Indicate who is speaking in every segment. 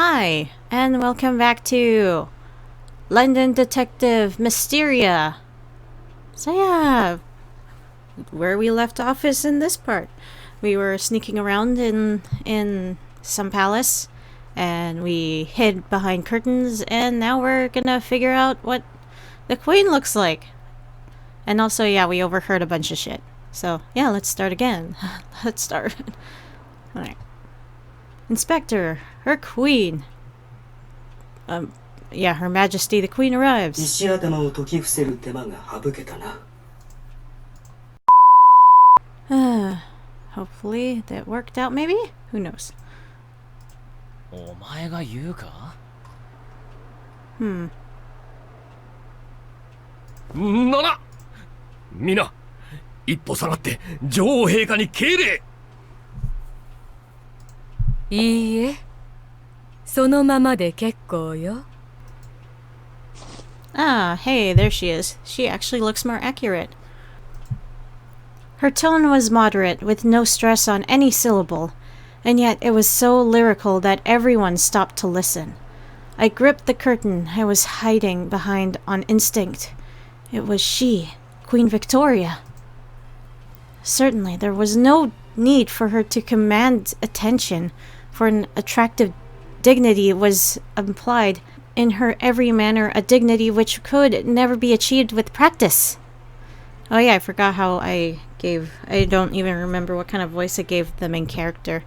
Speaker 1: Hi, and welcome back to London Detective Mysteria. So yeah, where we left off is in this part. We were sneaking around in some palace, and we hid behind curtains, and now we're gonna figure out what the queen looks like. And also, yeah, we overheard a bunch of shit. So yeah, let's start again. Let's start. Alright. Inspector, her queen. Yeah, Her Majesty the Queen arrives. Hopefully that worked out, maybe? Who knows? Hmm.
Speaker 2: ならみな一歩下がって女王陛下に敬礼。
Speaker 3: いいえ、そのままで結構よ。
Speaker 1: Ah, hey, there she is. She actually looks more accurate. Her tone was moderate, with no stress on any syllable, and yet it was so lyrical that everyone stopped to listen. I gripped the curtain I was hiding behind on instinct. It was she, Queen Victoria. Certainly, there was no need for her to command attention, for an attractive dignity was implied in her every manner, a dignity which could never be achieved with practice. Oh yeah, I forgot how I don't even remember what kind of voice I gave the main character.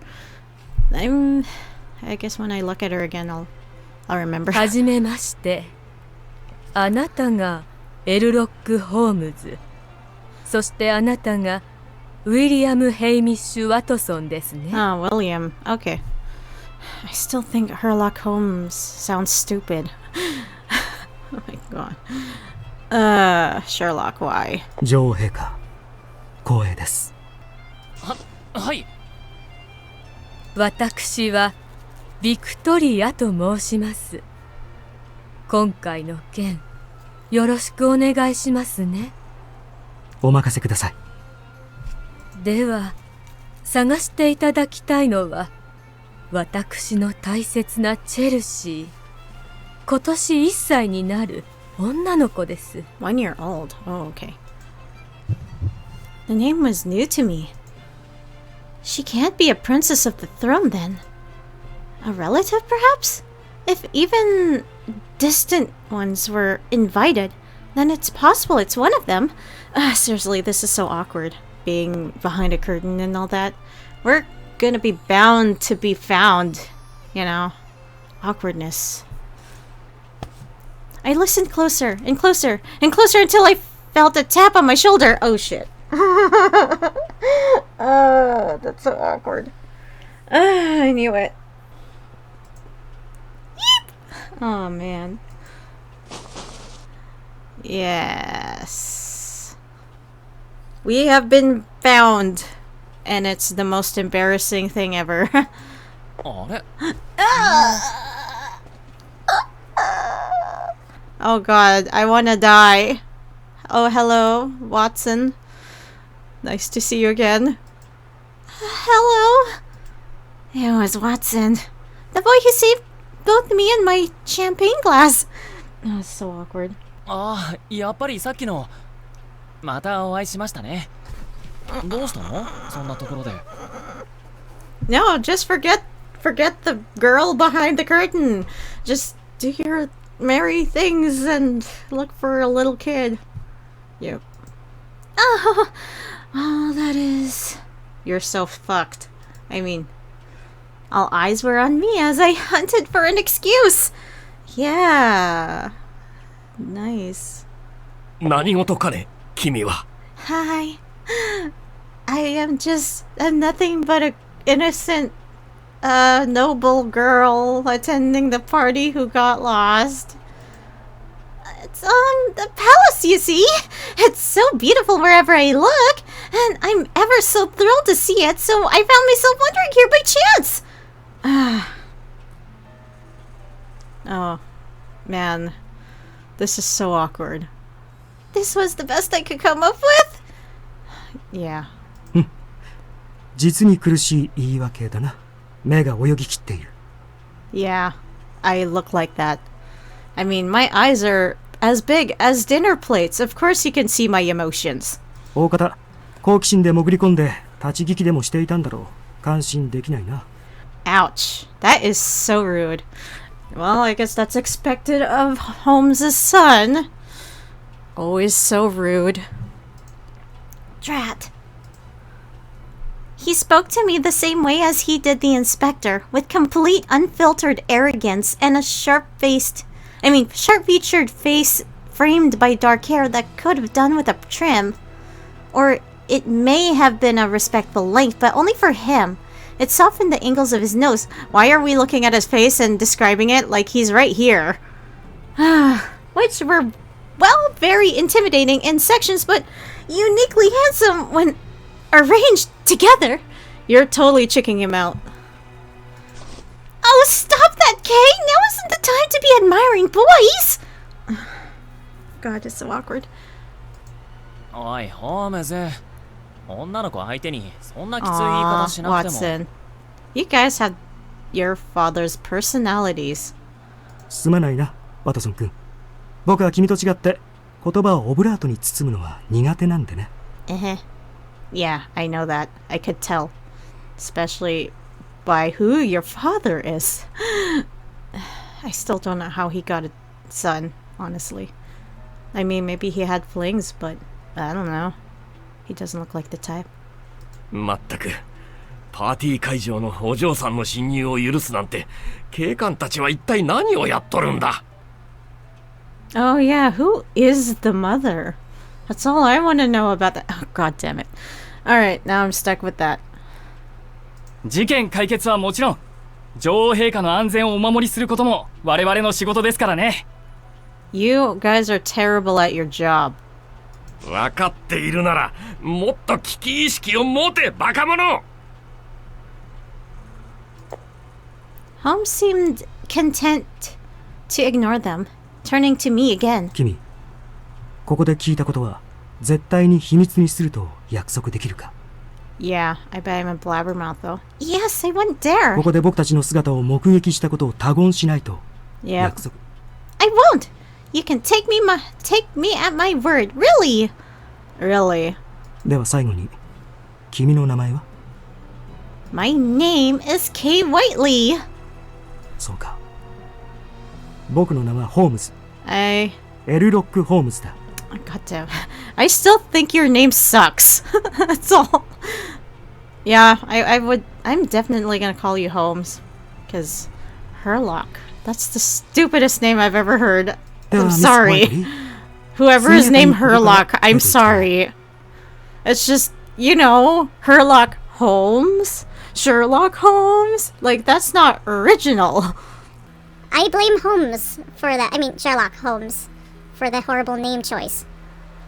Speaker 1: I guess when I look at her again, I'll remember.
Speaker 3: はじめまして。あなたがエルロック・ホームズ。そしてあなたがウィリアム・ヘイミッシュ・ワトソンですね。
Speaker 1: Ah, William. Okay. I still think Herlock Holmes sounds stupid. Oh my god. Sherlock, why?
Speaker 4: 女王陛下、光栄です。
Speaker 2: はい。
Speaker 3: 私はビクトリアと申します。今回の件、よろしくお願いしますね。
Speaker 4: お任せください。
Speaker 3: では、探していただきたいのは、私の大切なチェルシー。今年1歳になる女の子です。
Speaker 1: 1 year old. Oh, okay. The name was new to me. She can't be a princess of the throne, then. A relative, perhaps? If even distant ones were invited, then it's possible it's one of them. Seriously, this is so awkward, being behind a curtain and all that. We're gonna be bound to be found, you know. Awkwardness. I listened closer and closer and closer until I felt a tap on my shoulder. Oh shit. That's so awkward. I knew it. Yeep. Oh man. Yes. We have been found, and it's the most embarrassing thing ever. Oh god, I wanna die. Oh, hello, Watson. Nice to see you again. Hello. It was Watson. The boy who saved both me and my champagne glass. Oh, it's so awkward.
Speaker 5: ああ、やっぱりさっきの。またお会いしましたね。どうしたの？そんなところで。
Speaker 1: No, just forget the girl behind the curtain. Just do your merry things and look for a little kid. Yep. Oh, that is... You're so fucked. I mean, all eyes were on me as I hunted for an excuse. Yeah. Nice.
Speaker 2: 何事かね、君は。
Speaker 1: Hi. I'm nothing but a innocent, noble girl attending the party who got lost. It's the palace, you see. It's so beautiful wherever I look, and I'm ever so thrilled to see it, so I found myself wandering here by chance. Oh, man. This is so awkward. This was the best I could come up with? Yeah.
Speaker 4: 実に苦しい言い訳だな。目が泳ぎきっている。
Speaker 1: Yeah. I look like that. I mean, my eyes are as big as dinner plates. Of course you can see my emotions.
Speaker 4: 大方、好奇心で潜り込んで立ち聞きでもしていたんだろう。感心できないな。
Speaker 1: Ouch. That is so rude. Well, I guess that's expected of Holmes' son. Always so rude. Drat. He spoke to me the same way as he did the inspector, with complete unfiltered arrogance and a sharp-featured face framed by dark hair that could have done with a trim. Or it may have been a respectful length, but only for him. It softened the angles of his nose. Why are we looking at his face and describing it like he's right here? Which were, well, very intimidating in sections, but uniquely handsome when arranged together. You're totally checking him out. Oh, stop that, Kay! Now isn't the time to be admiring boys! God, it's so awkward.
Speaker 5: おい、ホームズ。女の子相手にそんなきつい言い方しなくても。
Speaker 1: Watson. You guys have your father's personalities.
Speaker 4: すまないな、ワトソン君。僕は君と違って言葉をオブラートに包むのは苦手なんでね。
Speaker 1: Yeah, I know that. I could tell. Especially by who your father is. I still don't know how he got a son, honestly. I mean, maybe he had flings, but I don't know. He doesn't look like the type.
Speaker 2: まったく、パーティー会場のお嬢さんの侵入を許すなんて、警官たちは一体何をやっとるんだ。
Speaker 1: Oh yeah, who is the mother? That's all I want to know about that. Oh, god damn it. Alright, now I'm stuck with that.
Speaker 6: 事件解決はもちろん、女王陛下の安全をお守りすることも我々の仕事ですからね。
Speaker 1: You guys are terrible at your job.
Speaker 2: 分かっているなら、もっと危機意識を持て、バカ者。
Speaker 1: Holmes seemed content to ignore them, turning to me again.
Speaker 4: 君、ここで聞いたことは絶対に秘密にすると約束できるか？
Speaker 1: Yeah, I bet I'm a blabbermouth though. Yes, I wouldn't dare.
Speaker 4: ここで僕たちの姿を目撃したことを他言しないと約束。
Speaker 1: I won't. You can take me at my word. Really? Really?
Speaker 4: では最後に、君の名前は？
Speaker 1: My name is Kay Whiteley.
Speaker 4: そうか。僕の名はホームズ。
Speaker 1: エ
Speaker 4: ルロック・ホームズだ。
Speaker 1: God damn. I still think your name sucks. That's all. Yeah, I'm definitely gonna call you Holmes. Because Herlock. That's the stupidest name I've ever heard. I'm sorry. Whoever is named Herlock, I'm sorry. It's just, Herlock Holmes? Sherlock Holmes? Like, that's not original.
Speaker 7: I blame Holmes for that. I mean, Sherlock Holmes for the horrible name choice.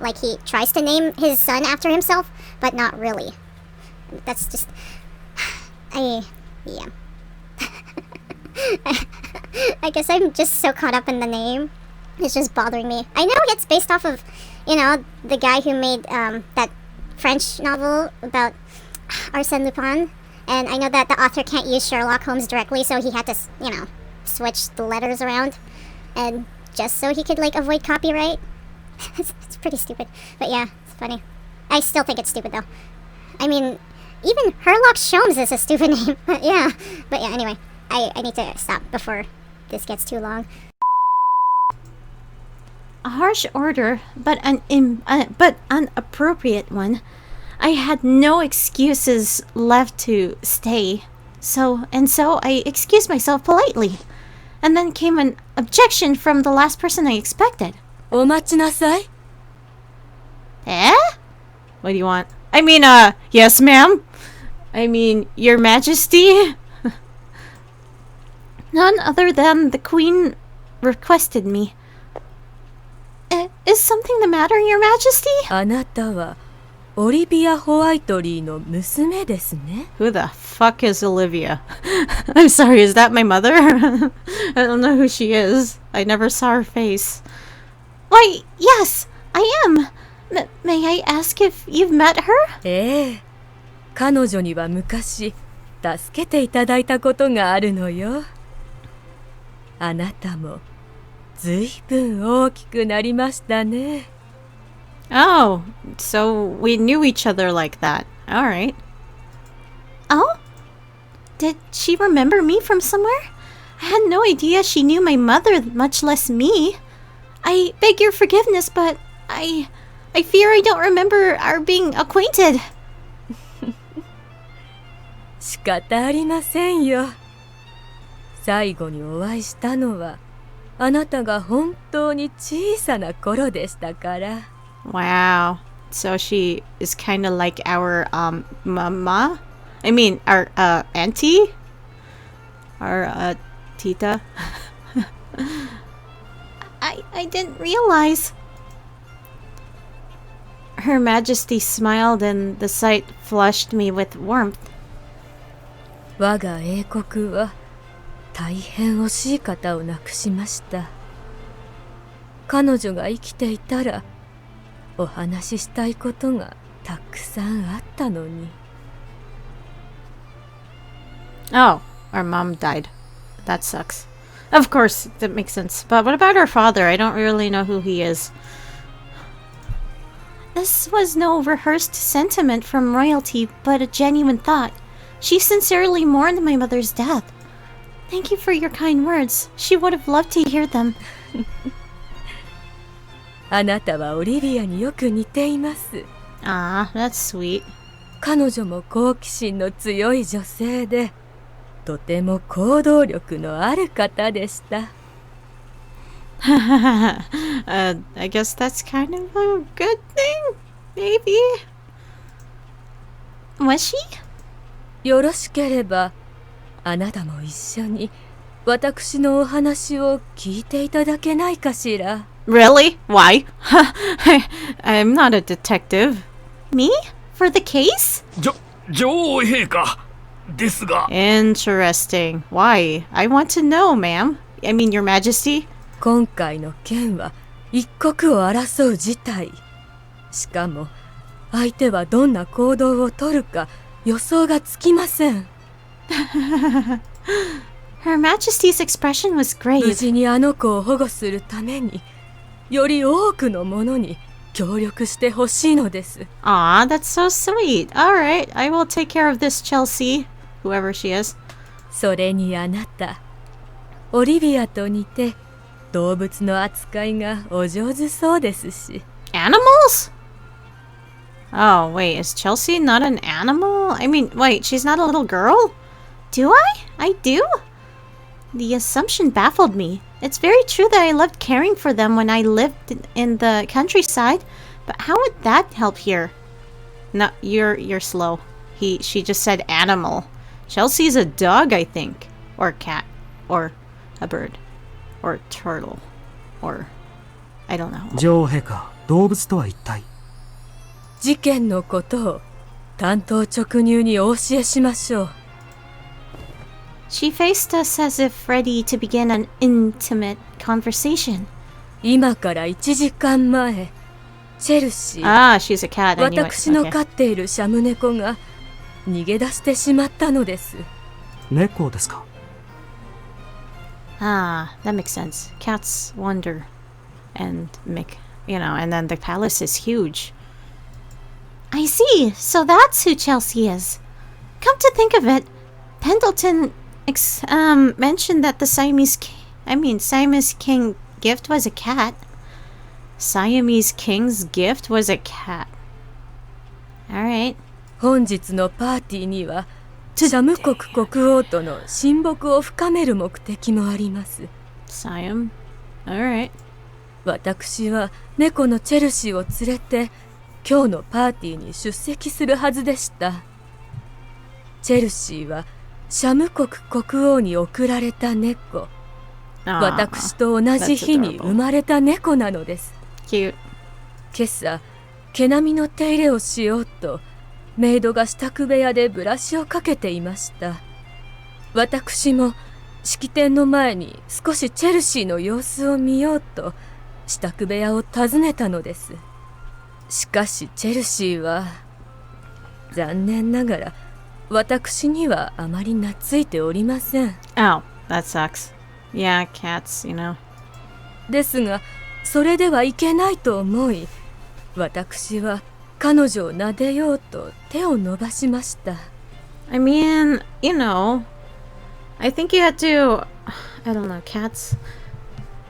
Speaker 7: Like, he tries to name his son after himself, but not really. That's just... yeah. I guess I'm just so caught up in the name. It's just bothering me. I know it's based off of, the guy who made that French novel about Arsène Lupin. And I know that the author can't use Sherlock Holmes directly, so he had to, switch the letters around. And just so he could, avoid copyright. It's pretty stupid. But yeah, it's funny. I still think it's stupid, though. I mean, even Herlock Sholmes is a stupid name. Yeah. But yeah, anyway. I need to stop before this gets too long.
Speaker 1: A harsh order, but an appropriate one. I had no excuses left to stay. So I excused myself politely. And then came an objection from the last person I expected.
Speaker 3: お待ちなさい。
Speaker 1: Eh? What do you want? I mean, yes, ma'am. I mean, Your Majesty. None other than the Queen requested me. Is something the matter, Your Majesty?
Speaker 3: あなたはオリビア・ホワイトリーの娘ですね。
Speaker 1: Who the fuck is Olivia? I'm sorry, is that my mother? I don't know who she is. I never saw her face. Why, yes, I am. May I ask if you've met her?
Speaker 3: ええ、彼女には昔助けていただいたことがあるのよ。あなたもずいぶん大きくなりましたね。
Speaker 1: Oh, so we knew each other like that. All right. Oh? Did she remember me from somewhere? I had no idea she knew my mother, much less me. I beg your forgiveness, but I fear I don't remember our being acquainted.
Speaker 3: 仕方ありませんよ。最後にお会いしたのはあなたが本当に小さな頃でしたから。
Speaker 1: Wow. So she is kind of like our mama? I mean, our auntie? Our tita? I didn't realize. Her Majesty smiled and the sight flushed me with warmth.
Speaker 3: 我が英国は大変惜しい方を亡くしました。彼女が生きていたらお話ししたいことがたくさんあったのに。
Speaker 1: Oh, our mom died. That sucks. Of course, that makes sense. But what about our father? I don't really know who he is. This was no rehearsed sentiment from royalty, but a genuine thought. She sincerely mourned my mother's death. Thank you for your kind words. She would have loved to hear them.
Speaker 3: あなたはオリビアによく似ています。
Speaker 1: Ah, that's sweet.
Speaker 3: 彼女も好奇心の強い女性で、とても行動力のある方でした。
Speaker 1: I guess that's kind of a good thing, maybe. Was she?
Speaker 3: よろしければ、あなたも一緒に私のお話を聞いていただけないかしら。
Speaker 1: Really? Why? I'm not a detective. Me? For the case?
Speaker 2: 女王陛下ですが。
Speaker 1: Interesting. Why? I want to know, ma'am. I mean, Your Majesty.
Speaker 3: 今回の件は一刻を争う事態。しかも相手はどんな行動をとるか予想がつきません。
Speaker 1: Her Majesty's expression was
Speaker 3: 無
Speaker 1: grave.
Speaker 3: 事にあの子を保護するためにより多くのものに協力してほしいのです。
Speaker 1: Aw, that's so sweet. All right, I will take care of this, Chelsea. Whoever she is.
Speaker 3: それにあなた、オリビアと似て動物の扱いがお上手そうですし。
Speaker 1: Animals? Oh, wait, is Chelsea not an animal? I mean, wait, she's not a little girl? Do I? I do? The assumption baffled me. It's very true that I loved caring for them when I lived in the countryside, but how would that help here? No, you're slow. She just said animal. Chelsea's a dog, I think, or a cat, or a bird, or a turtle, or I don't know.
Speaker 4: 女王陛下、動物とは一体。
Speaker 3: 事件のことを単刀直入にお教えしましょう。
Speaker 1: She faced us as if ready to begin an intimate conversation.
Speaker 3: 今から1時間前、チェルシー、
Speaker 1: Ah, she's a cat. I knew it.
Speaker 3: 私の
Speaker 1: Okay.
Speaker 3: 飼っているシャム猫が逃げ出してしまったのです。
Speaker 4: 猫ですか。
Speaker 1: Ah, that makes sense. Cats wander and make, and then the palace is huge. I see. So that's who Chelsea is. Come to think of it, Pendleton mentioned that the Siamese King gift was a cat. Siamese King's gift was a cat. All right.
Speaker 3: 本日のパーティーにはシャム国国王との親睦を深める目的もあります。
Speaker 1: Siam. All right.
Speaker 3: 私は猫のチェルシーを連れて今日のパーティーに出席するはずでした。チェルシーはシャム国国王に贈られた猫。私と同じ日に生まれた猫なのです。
Speaker 1: Cute.
Speaker 3: 今朝、毛並みの手入れをしようと、メイドが支度部屋でブラシをかけていました。私も式典の前に少しチェルシーの様子を見ようと、支度部屋を訪ねたのです。しかしチェルシーは、残念ながら、私にはあまり懐いておりません。
Speaker 1: Oh, that sucks. Yeah, cats, you know.
Speaker 3: ですが、それではいけないと思い、私は彼女を撫でようと手を伸ばしました。
Speaker 1: I mean, you know, I think you had to... I don't know, cats...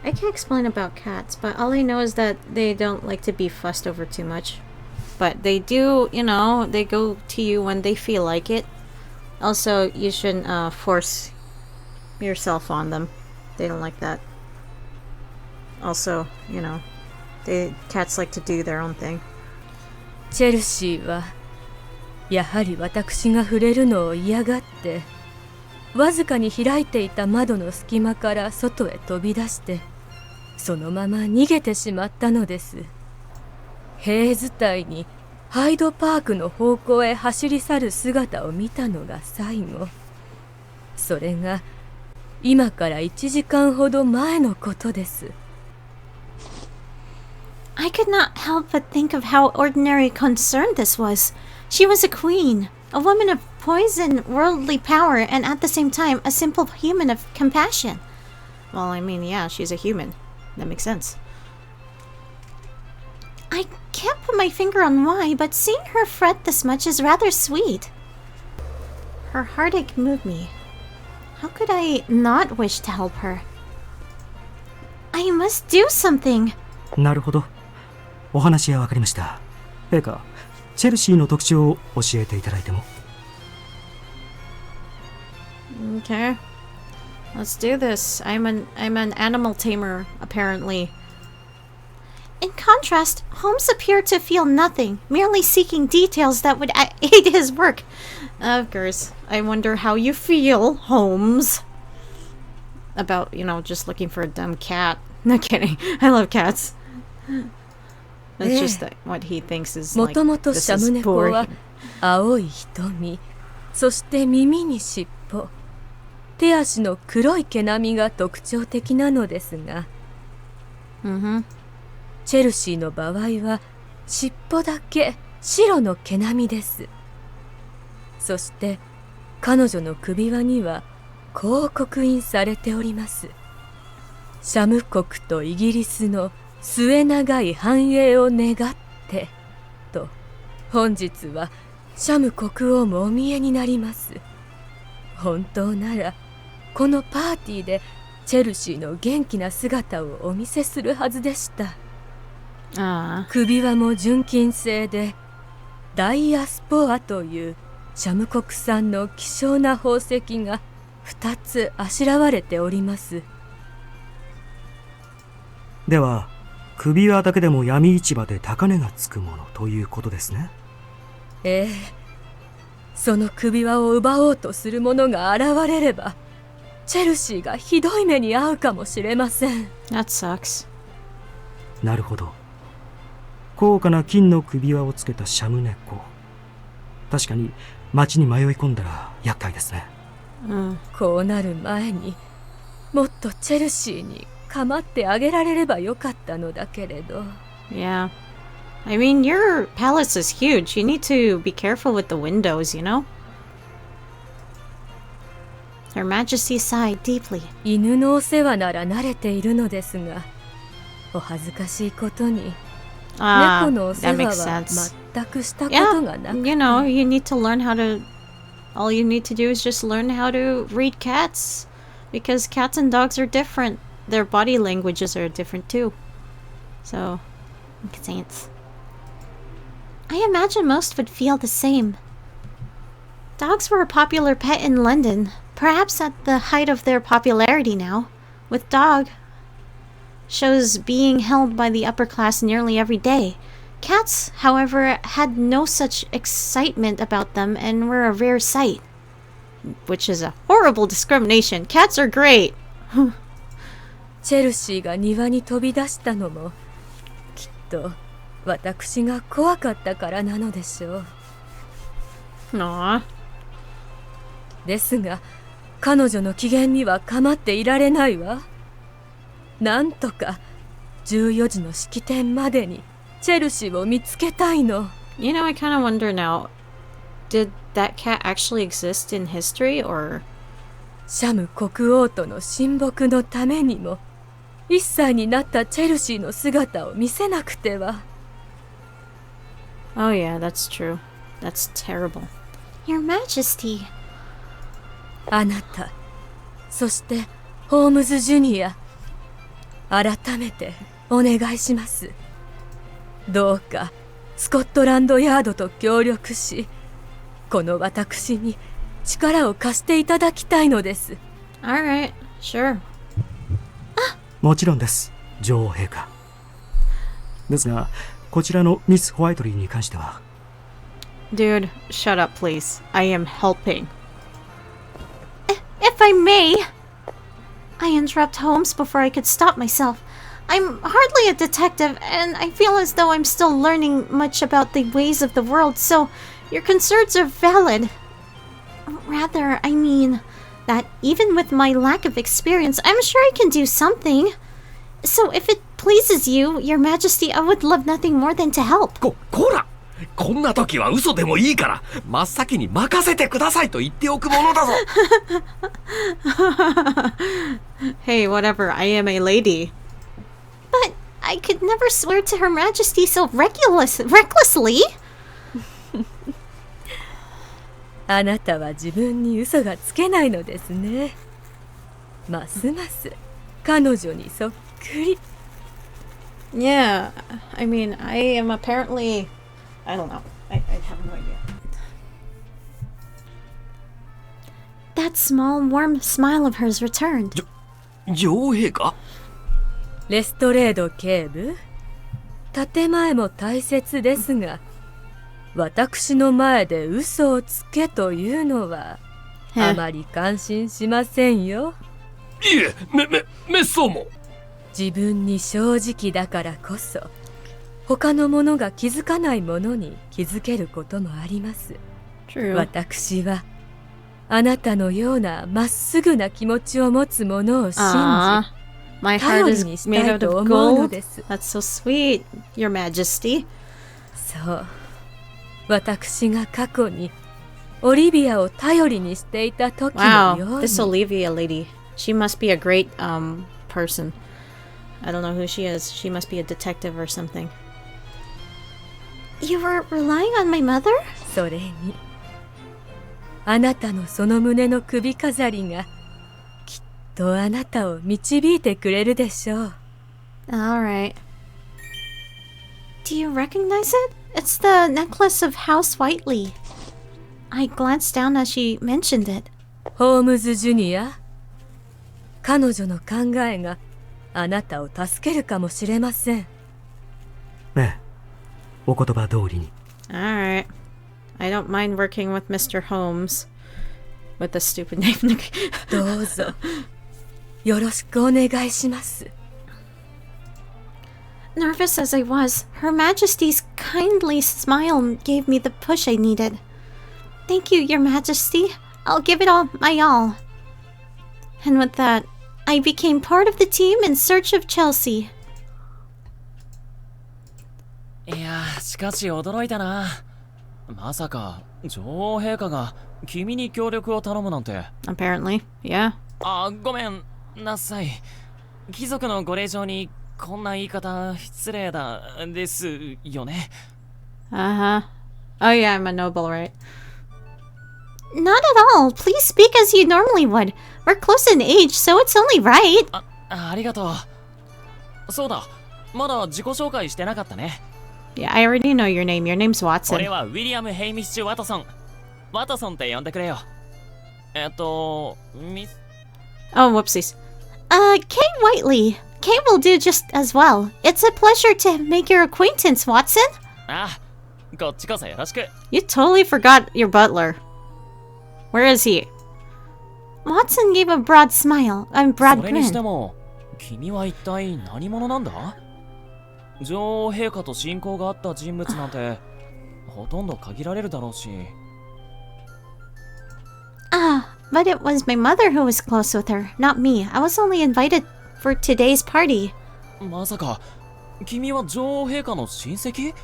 Speaker 1: I can't explain about cats, but all I know is that they don't like to be fussed over too much. But they do, you know, they go to you when they feel like it. Also, you shouldn't force yourself on them. They don't like that. Also, you know, cats like to do their own thing.
Speaker 3: チェルシーはやはり私が触れるのを嫌がって、わずかに開いていた窓の隙間から外へ飛び出して、そのまま逃げてしまったのです。兵伝いにハイドパークの方向へ走り去る姿を見たのが最後。それが今から1時間ほど前のことです。
Speaker 1: I could not help but think of how ordinary concerned this was. She was a queen, a woman of poison, worldly power, and at the same time, a simple human of compassion. Well, I mean, yeah, she's a human. That makes sense. I can't put my finger on why, but seeing her fret this much is rather sweet. Her heartache moved me. How could I not wish to help her? I must do something.
Speaker 4: なるほど。お話はわかりました。陛下、チェルシーの特徴を教えていただいても。
Speaker 1: Okay. Let's do this. I'm an animal tamer, apparently. In contrast, Holmes appeared to feel nothing, merely seeking details that would aid his work. Of course. I wonder how you feel, Holmes. About, you know, just looking for a dumb cat. No kidding. I love cats. That's just what he thinks is like,
Speaker 3: もともと
Speaker 1: this
Speaker 3: シャ
Speaker 1: is
Speaker 3: ムネコ
Speaker 1: boring.
Speaker 3: は青い瞳、そして耳に尻尾、手足の黒い毛並みが特徴的なのですが、チェルシーの場合は尻尾だけ白の毛並みです。そして彼女の首輪にはこう刻印されております。シャム国とイギリスの末長い繁栄を願ってと、本日はシャム国王もお見えになります。本当ならこのパーティーでチェルシーの元気な姿をお見せするはずでした。首輪も純金製でダイアスポアというシャム国産の希少な宝石が2つあしらわれております。
Speaker 4: では首輪だけでも闇市場で高値がつくものということですね。
Speaker 3: ええ、その首輪を奪おうとする者が現れればチェルシーがひどい目に遭うかもしれません。
Speaker 1: That sucks.
Speaker 4: なるほど。高価な金の首輪をつけたシャム猫。確かに町に迷い込んだら厄介ですね。
Speaker 3: こうなる前にもっとチェルシーに構ってあげられればよかったのだけれど。
Speaker 1: Yeah. I mean, your palace is huge. You need to be careful with the windows, you know? Her Majesty sighed deeply.
Speaker 3: 犬のお世話なら慣れているのですが、お恥ずかしいことに、猫のお世
Speaker 1: that
Speaker 3: 話
Speaker 1: makes
Speaker 3: は
Speaker 1: sense.
Speaker 3: 全くしたことがなく
Speaker 1: Yeah, you know, you need to learn how to... All you need to do is just learn how to read cats. Because cats and dogs are different. Their body languages are different too. So, makes sense. I imagine most would feel the same. Dogs were a popular pet in London, perhaps at the height of their popularity now, with dog shows being held by the upper class nearly every day. Cats, however, had no such excitement about them and were a rare sight. Which is a horrible discrimination. Cats are great!
Speaker 3: チェルシーが庭に飛び出したのもきっと私が怖かったからなのでしょう。
Speaker 1: Aww.
Speaker 3: ですが彼女の機嫌には構っていられないわ。なんとか14時の式典までにチェルシーを見つけたいの。
Speaker 1: You know, I kind of wonder now, did that cat actually exist in history, or
Speaker 3: シャム国王との親睦のためにも1歳になったチェルシーの姿を見せなくては。
Speaker 1: Oh yeah, that's true. That's terrible.
Speaker 7: Your Majesty.
Speaker 3: あなた、そしてホームズ・ジュニア、改めてお願いします。どうかスコットランドヤードと協力し、この私に力を貸していただきたいのです。
Speaker 1: Alright, sure.
Speaker 4: もちろんです、女王陛下。ですが、こちらのミス・ホワイトリーに関しては。
Speaker 1: Dude, shut up, please. I am helping. If I may, I interrupt Holmes before I could stop myself. I'm hardly a detective, and I feel as though I'm still learning much about the ways of the world, so your concerns are valid. Rather, I mean that even with my lack of experience, I'm sure I can do something. So if it pleases you, Your Majesty, I would love nothing more than to help.
Speaker 2: こら、こんな時は嘘でもいいから真っ先に任せてくださいと言っておくものだぞ。
Speaker 1: Hey, whatever, I am a lady.
Speaker 7: But I could never swear to Her Majesty so recklessly.
Speaker 3: あなたは自分に嘘がつけないのですね。ますます彼女にそっくり。
Speaker 1: Yeah, I mean, I am apparently... I don't know. I have no idea.
Speaker 7: That small, warm smile of hers returned.
Speaker 2: 女王陛下？
Speaker 3: レストレード警部、建前も大切ですが、私の前で嘘をつけというのはあまり感心しませんよ。
Speaker 2: いえ、めっそうも。
Speaker 3: 自分に正直だからこそ、他の者が気づかないものに気づけることもあります。
Speaker 1: True.
Speaker 3: 私はあなたのようなまっすぐな気持ちを持つ者を信じ、
Speaker 1: My heart is made out of gold. That's so sweet, Your Majesty.
Speaker 3: そう、私が過去にオリビアを頼りにしていた時のよう
Speaker 1: Wow,
Speaker 3: に。
Speaker 1: this Olivia lady. She must be a great person. I don't know who she is. She must be a detective or something.
Speaker 7: You were relying on my mother?
Speaker 3: それにあなたのその胸の首飾りがきっとあなたを導いてくれるでしょう。
Speaker 1: Alright.
Speaker 7: Do you recognize it? It's the necklace of House Whiteley.
Speaker 1: I glanced down as she mentioned it.
Speaker 3: ホームズ・ジュニア、彼女の考えがあなたを助けるかもしれません。
Speaker 4: ええ、お言葉通りに。
Speaker 1: Alright. I don't mind working with Mr. Holmes. With a stupid name.
Speaker 3: どうぞよろしくお願いします。
Speaker 7: Nervous as I was, Her Majesty's kindly smile gave me the push I needed. Thank you, Your Majesty. I'll give it all my all. And with that, I became part of the team in search of Chelsea.
Speaker 5: いや、しかし驚いたな。まさか女王陛下が君に協力を頼むなんて。
Speaker 1: Apparently, yeah.
Speaker 5: あ、ごめんなさい。貴族のご令状にこんな言い方失礼だですよね。
Speaker 1: Uh-huh. Oh yeah, I'm a noble, right?
Speaker 7: Not at all. Please speak as you normally would. We're close in age, so it's only right.
Speaker 5: ありがとう。そうだ、まだ自己紹介してなかったね。
Speaker 1: Yeah, I already know your name. Your name's
Speaker 5: 俺
Speaker 1: Watson.
Speaker 5: はウィリアム・ヘイミッシュ・ワトソン。ワトソンって呼んでくれよ。ミス
Speaker 1: Oh, whoopsies.
Speaker 7: Kay Whiteley. Kay will do just as well. It's a pleasure to make your acquaintance, Watson.
Speaker 5: あ、こっちこそよろしく。
Speaker 1: You totally forgot your butler. Where is he?
Speaker 7: Watson gave a broad smile, a broad
Speaker 5: それにして
Speaker 7: grin.
Speaker 5: も、君は一体何者なんだ？女王陛下と親交があった人物なんてほとんど限られるだろうし。
Speaker 7: But it was my mother who was close with her, not me. I was only invited for today's party.
Speaker 5: まさか君は女王陛下の親戚？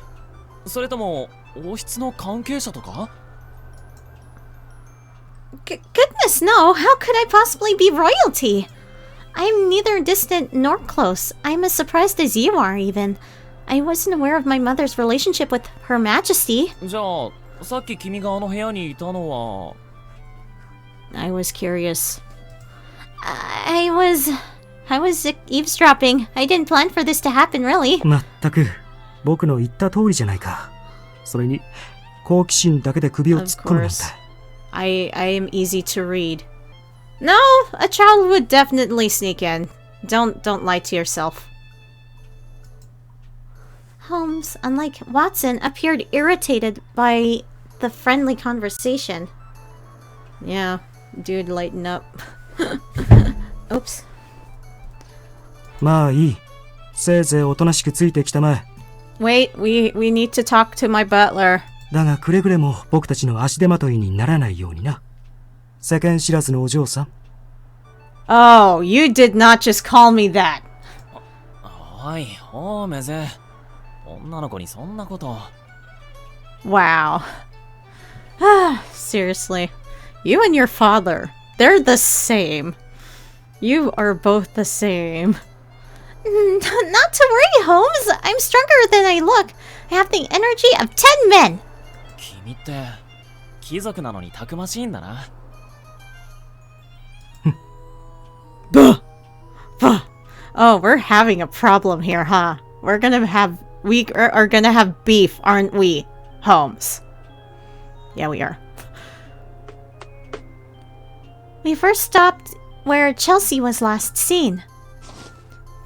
Speaker 5: それとも王室の関係者とか？
Speaker 1: Goodness, no. How could I possibly be royalty? I'm neither distant nor close. I'm as surprised as you are, even. I wasn't aware of my mother's relationship with Her Majesty.
Speaker 5: じゃあさっき君があの部屋にいたのは
Speaker 1: I was curious. I was eavesdropping. I didn't plan for this to happen, really.
Speaker 4: まったく、僕の言った通りじゃないか。それに、好奇心だけで首を突っ込むなんて。
Speaker 1: I am easy to read. No, a child would definitely sneak in. Don't lie to yourself. Holmes, unlike Watson, appeared irritated by the friendly conversation. Yeah, dude, lighten up. Oops.
Speaker 4: まあいい。せいぜいおとなしくついてきたまえ。
Speaker 1: Wait, we need to talk to my butler.
Speaker 4: だがくれぐれも僕たちの足手まといにならないようにな。世間知らずのお嬢さん。
Speaker 1: Oh, you did not just call me that.
Speaker 5: おい、ホームズ。女の子にそんなこと。
Speaker 1: Wow. Seriously. You and your father, they're the same. You are both the same. Not to worry, Holmes. I'm stronger than I look. I have the energy of 10 men.
Speaker 5: 君って貴族なのにたくましいんだな。
Speaker 1: Oh, we're having a problem here, huh? We are gonna have beef, aren't we, Holmes? Yeah, we are. We first stopped where Chelsea was last seen.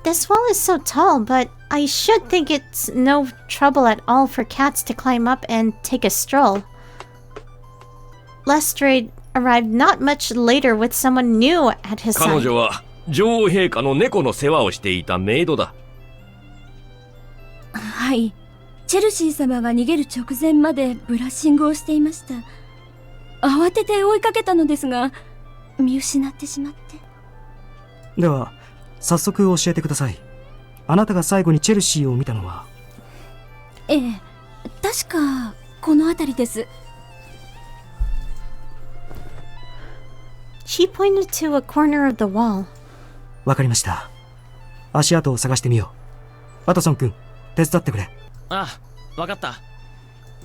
Speaker 1: This wall is so tall, but I should think it's no trouble at all for cats to climb up and take a stroll. Lestrade arrived not much later with someone new at his
Speaker 2: 彼
Speaker 1: side.
Speaker 2: 女は女王陛下の猫の世話をしていたメイドだ。
Speaker 3: はい。チェルシー様が逃げる直前までブラッシングをしていました。慌てて追いかけたのですが、見失ってしまって。
Speaker 4: では、早速教えてください。あなたが最後にチェルシーを見たのは？
Speaker 3: ええ、確かこの辺りです。
Speaker 1: She pointed to a corner of the wall.
Speaker 4: わかりました。足跡を探してみよう。ワトソン君、手伝ってくれ。
Speaker 5: あ、わかった。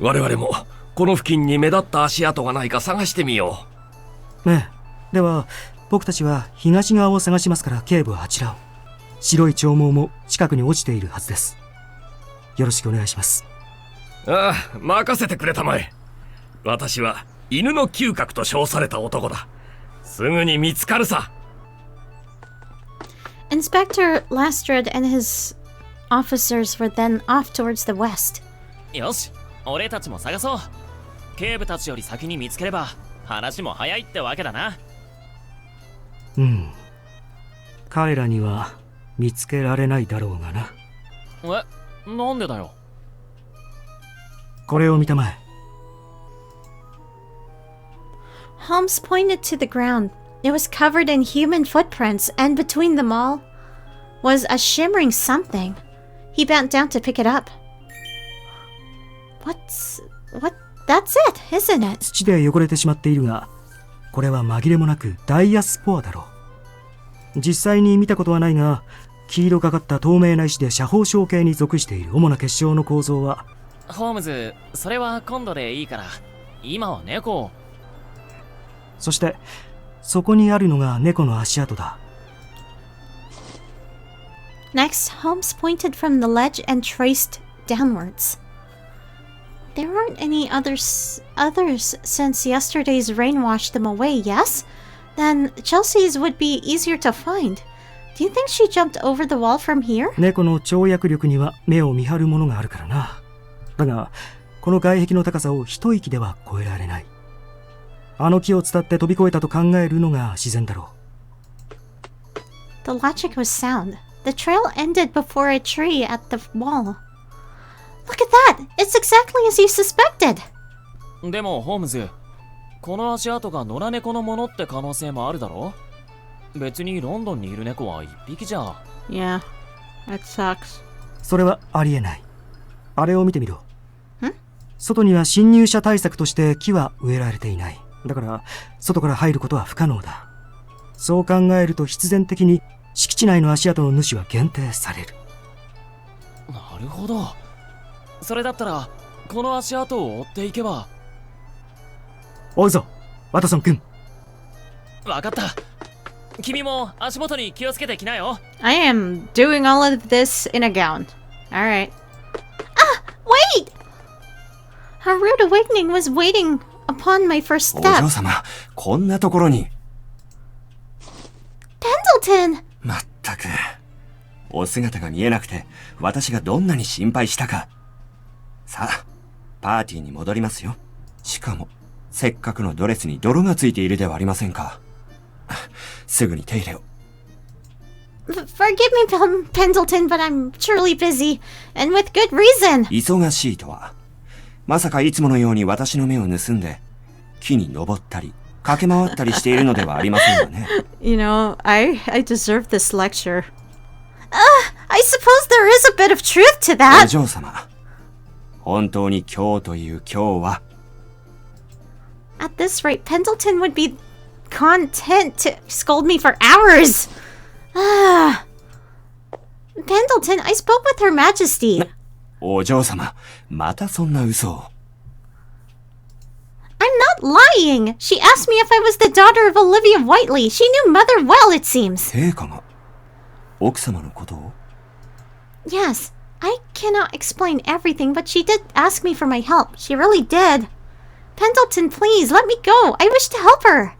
Speaker 2: 我々もこの付近に目立った足跡がないか探してみよ
Speaker 4: う。ねえ、では僕たちは東側を探しますから警部はあちらを。白い長毛も近くに落ちているはずです。よろしくお願いします。
Speaker 2: ああ、任せてくれたまえ。私は犬の嗅覚と称された男だ。すぐに見つかるさ。
Speaker 1: Inspector Lestrade and his officers were then off towards the west.
Speaker 5: よし、俺たちも探そう。警部たちより先に見つければ話も早いってわけだな。
Speaker 4: うん。彼らには見つけられないだろうがな。
Speaker 5: なんでだよ。
Speaker 4: これを見たまえ。
Speaker 1: Holmes pointed to the ground. It was covered in human footprints, and between them all was a shimmering something. He bent down to pick it up. That's it, isn't it?
Speaker 4: 土で汚れてしまっているが、これは紛れもなくダイヤスポアだろう。実際に見たことはないが、黄色がかった透明な石で斜方象形に属している主な結晶の構造は。
Speaker 5: ホームズ、それは今度でいいから、今は猫を。
Speaker 4: そして、そこにあるのが猫の足跡だ。
Speaker 1: Next, Holmes pointed from the ledge and traced downwards. There aren't any others since yesterday's rain washed them away, yes? Then Chelsea's would be easier to find. Do you think she jumped over the wall from here?
Speaker 4: 猫の跳躍力には目を見張るものがあるからな。だが、この外壁の高さを一息では越えられない。あの木を伝って飛び越えたと考えるのが自然だろう。
Speaker 1: The logic was sound. The trail ended before a tree at the wall. Look at that! It's exactly as you suspected!
Speaker 5: でも、ホームズ、この足跡が野良猫のものって可能性もあるだろ？別にロンドンにいる猫は一匹じゃ。
Speaker 1: Yeah, that sucks.
Speaker 4: それはありえない。あれを見てみろ。
Speaker 1: ん？
Speaker 4: 外には侵入者対策として木は植えられていない。だから、外から入ることは不可能だ。そう考えると必然的に敷地内の足跡の主は限定される。
Speaker 5: なるほど。それだったらこの足跡を追っていけば。
Speaker 4: 追うぞ、ワトソン君。
Speaker 5: わかった。君も足元に気をつけてきなよ。
Speaker 1: I am doing all of this in a gown. Alright. Ah! Wait! Her rude awakening was waiting upon my first
Speaker 2: お嬢
Speaker 1: step.
Speaker 2: 様、こんなところに。
Speaker 1: Pendleton!
Speaker 2: まったく。お姿が見えなくて、私がどんなに心配したか。さあ、パーティーに戻りますよ。しかも、せっかくのドレスに泥がついているではありませんか。すぐに手入れを。
Speaker 1: Forgive me, Pendleton, but I'm truly busy, and with good reason.
Speaker 2: 忙しいとは、まさかいつものように私の目を盗んで、木に登ったり、駆け回ったりしているのではありませんよね。
Speaker 1: You know, I deserve this lecture. I suppose there is a bit of truth to
Speaker 2: お
Speaker 1: that.
Speaker 2: 嬢様、本当に今日という今日は、
Speaker 1: At this rate, Pendleton would be content to scold me for hours. Pendleton, I spoke with Her Majesty.
Speaker 2: お嬢様、またそんな嘘を。
Speaker 1: I'm not lying. She asked me if I was the daughter of Olivia Whiteley. She knew Mother well, it seems.
Speaker 2: 陛下が奥様のことを？
Speaker 1: Yes, I cannot explain everything, but she did ask me for my help. She really did. Pendleton, please, let me go. I wish to help her.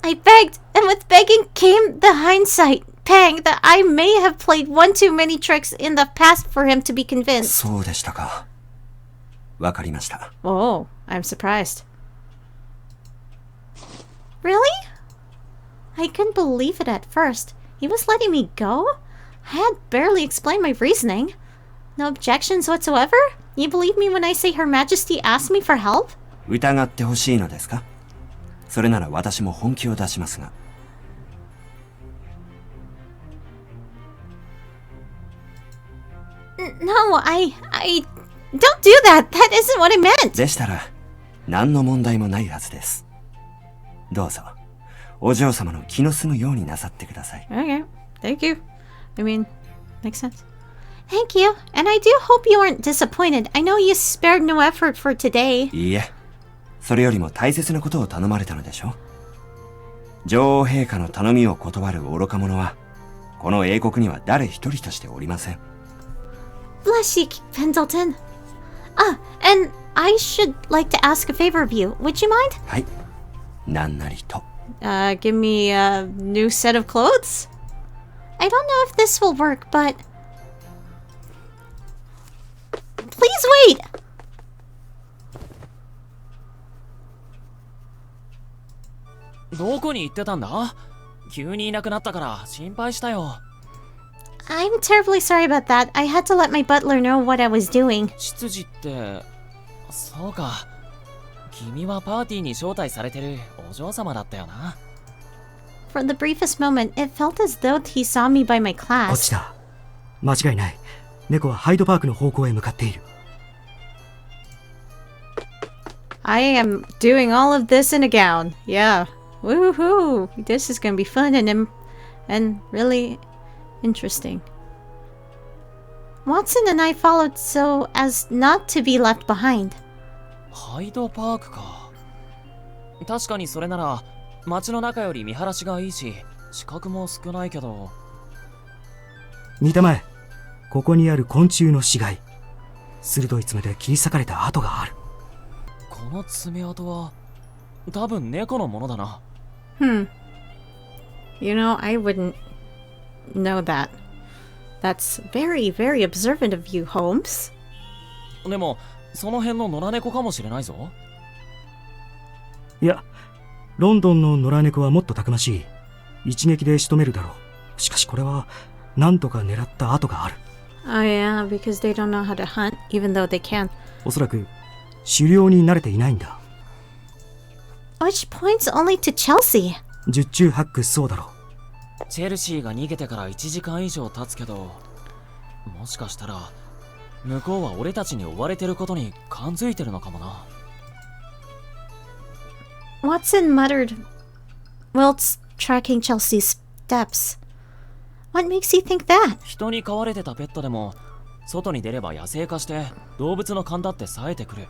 Speaker 1: I begged, and with begging came the hindsight pang that I may have played one too many tricks in the past for him to be convinced.
Speaker 2: そうでしたか。わかりました。
Speaker 1: Oh, I'm surprised. Really? I couldn't believe it at first. He was letting me go? I had barely explained my reasoning. No objections whatsoever? You believe me when I say Her Majesty asked me for help?
Speaker 2: 疑ってほしいのですか？それなら私も本気を出しますが。
Speaker 1: No, I don't do that. That isn't what I meant.
Speaker 2: でしたら、何の問題もないはずです。どうぞ、お嬢様の気の済むようになさってください。
Speaker 1: Okay, thank you. I mean, makes sense. Thank you, and I do hope you aren't disappointed. I know you spared no effort for today.
Speaker 2: いいえ、それよりも大切なことを頼まれたのでしょ。女王陛下の頼みを断る愚か者は、この英国には誰一人としておりません。
Speaker 1: Bless you, Pendleton. And I should like to ask a favor of you. Would you mind?
Speaker 2: はい、なんなりと。
Speaker 1: Give me a new set of clothes? I don't know if this will work, but... Please wait!
Speaker 5: どこに行ってたんだ？急にいなくなったから心配したよ。
Speaker 1: I'm terribly sorry about that. I had to let my butler know what I was doing.
Speaker 5: 執事って、そうか。君はパーティーに招待されてるお嬢様だったよな。
Speaker 1: For the briefest moment, it felt as though he saw me by my
Speaker 4: 落ち
Speaker 1: class.
Speaker 4: た。間違いない。猫はハイドパークの方向へ向かっている。
Speaker 1: I am doing all of this in a gown. Yeah. Woohoo! This is gonna be fun and really interesting. Watson and I followed so as not to be left behind.
Speaker 5: ハイドパークか。確かにそれなら街の中より見晴らしがいいし死角も少ないけど。
Speaker 4: 見たまえ。ここにある昆虫の死骸。鋭い爪で切り裂かれた跡がある。
Speaker 5: この爪痕は多分猫のものだな。
Speaker 1: You know, I wouldn't know that. That's very, very observant of you, Holmes.
Speaker 5: でもその辺の野良猫かもしれないぞ。
Speaker 4: いや、ロンドンの野良猫はもっとたくましい。一撃で仕留めるだろう。しかしこれは何とか狙った跡がある。
Speaker 1: Oh yeah, because they don't know how to hunt, even though they can.
Speaker 4: おそらく狩猟に慣れていないんだ。
Speaker 1: Which points only to Chelsea.
Speaker 4: 十中八九そうだろう。
Speaker 5: チェルシーが逃げてから1時間以上経つけど、もしかしたら向こうは俺たちに追われてることに感づいてるのかもな。
Speaker 1: Watson muttered, whilst tracking Chelsea's steps. What makes you think that?
Speaker 5: 人に飼われてたペットでも外に出れば野生化して動物の勘だって冴えてくる。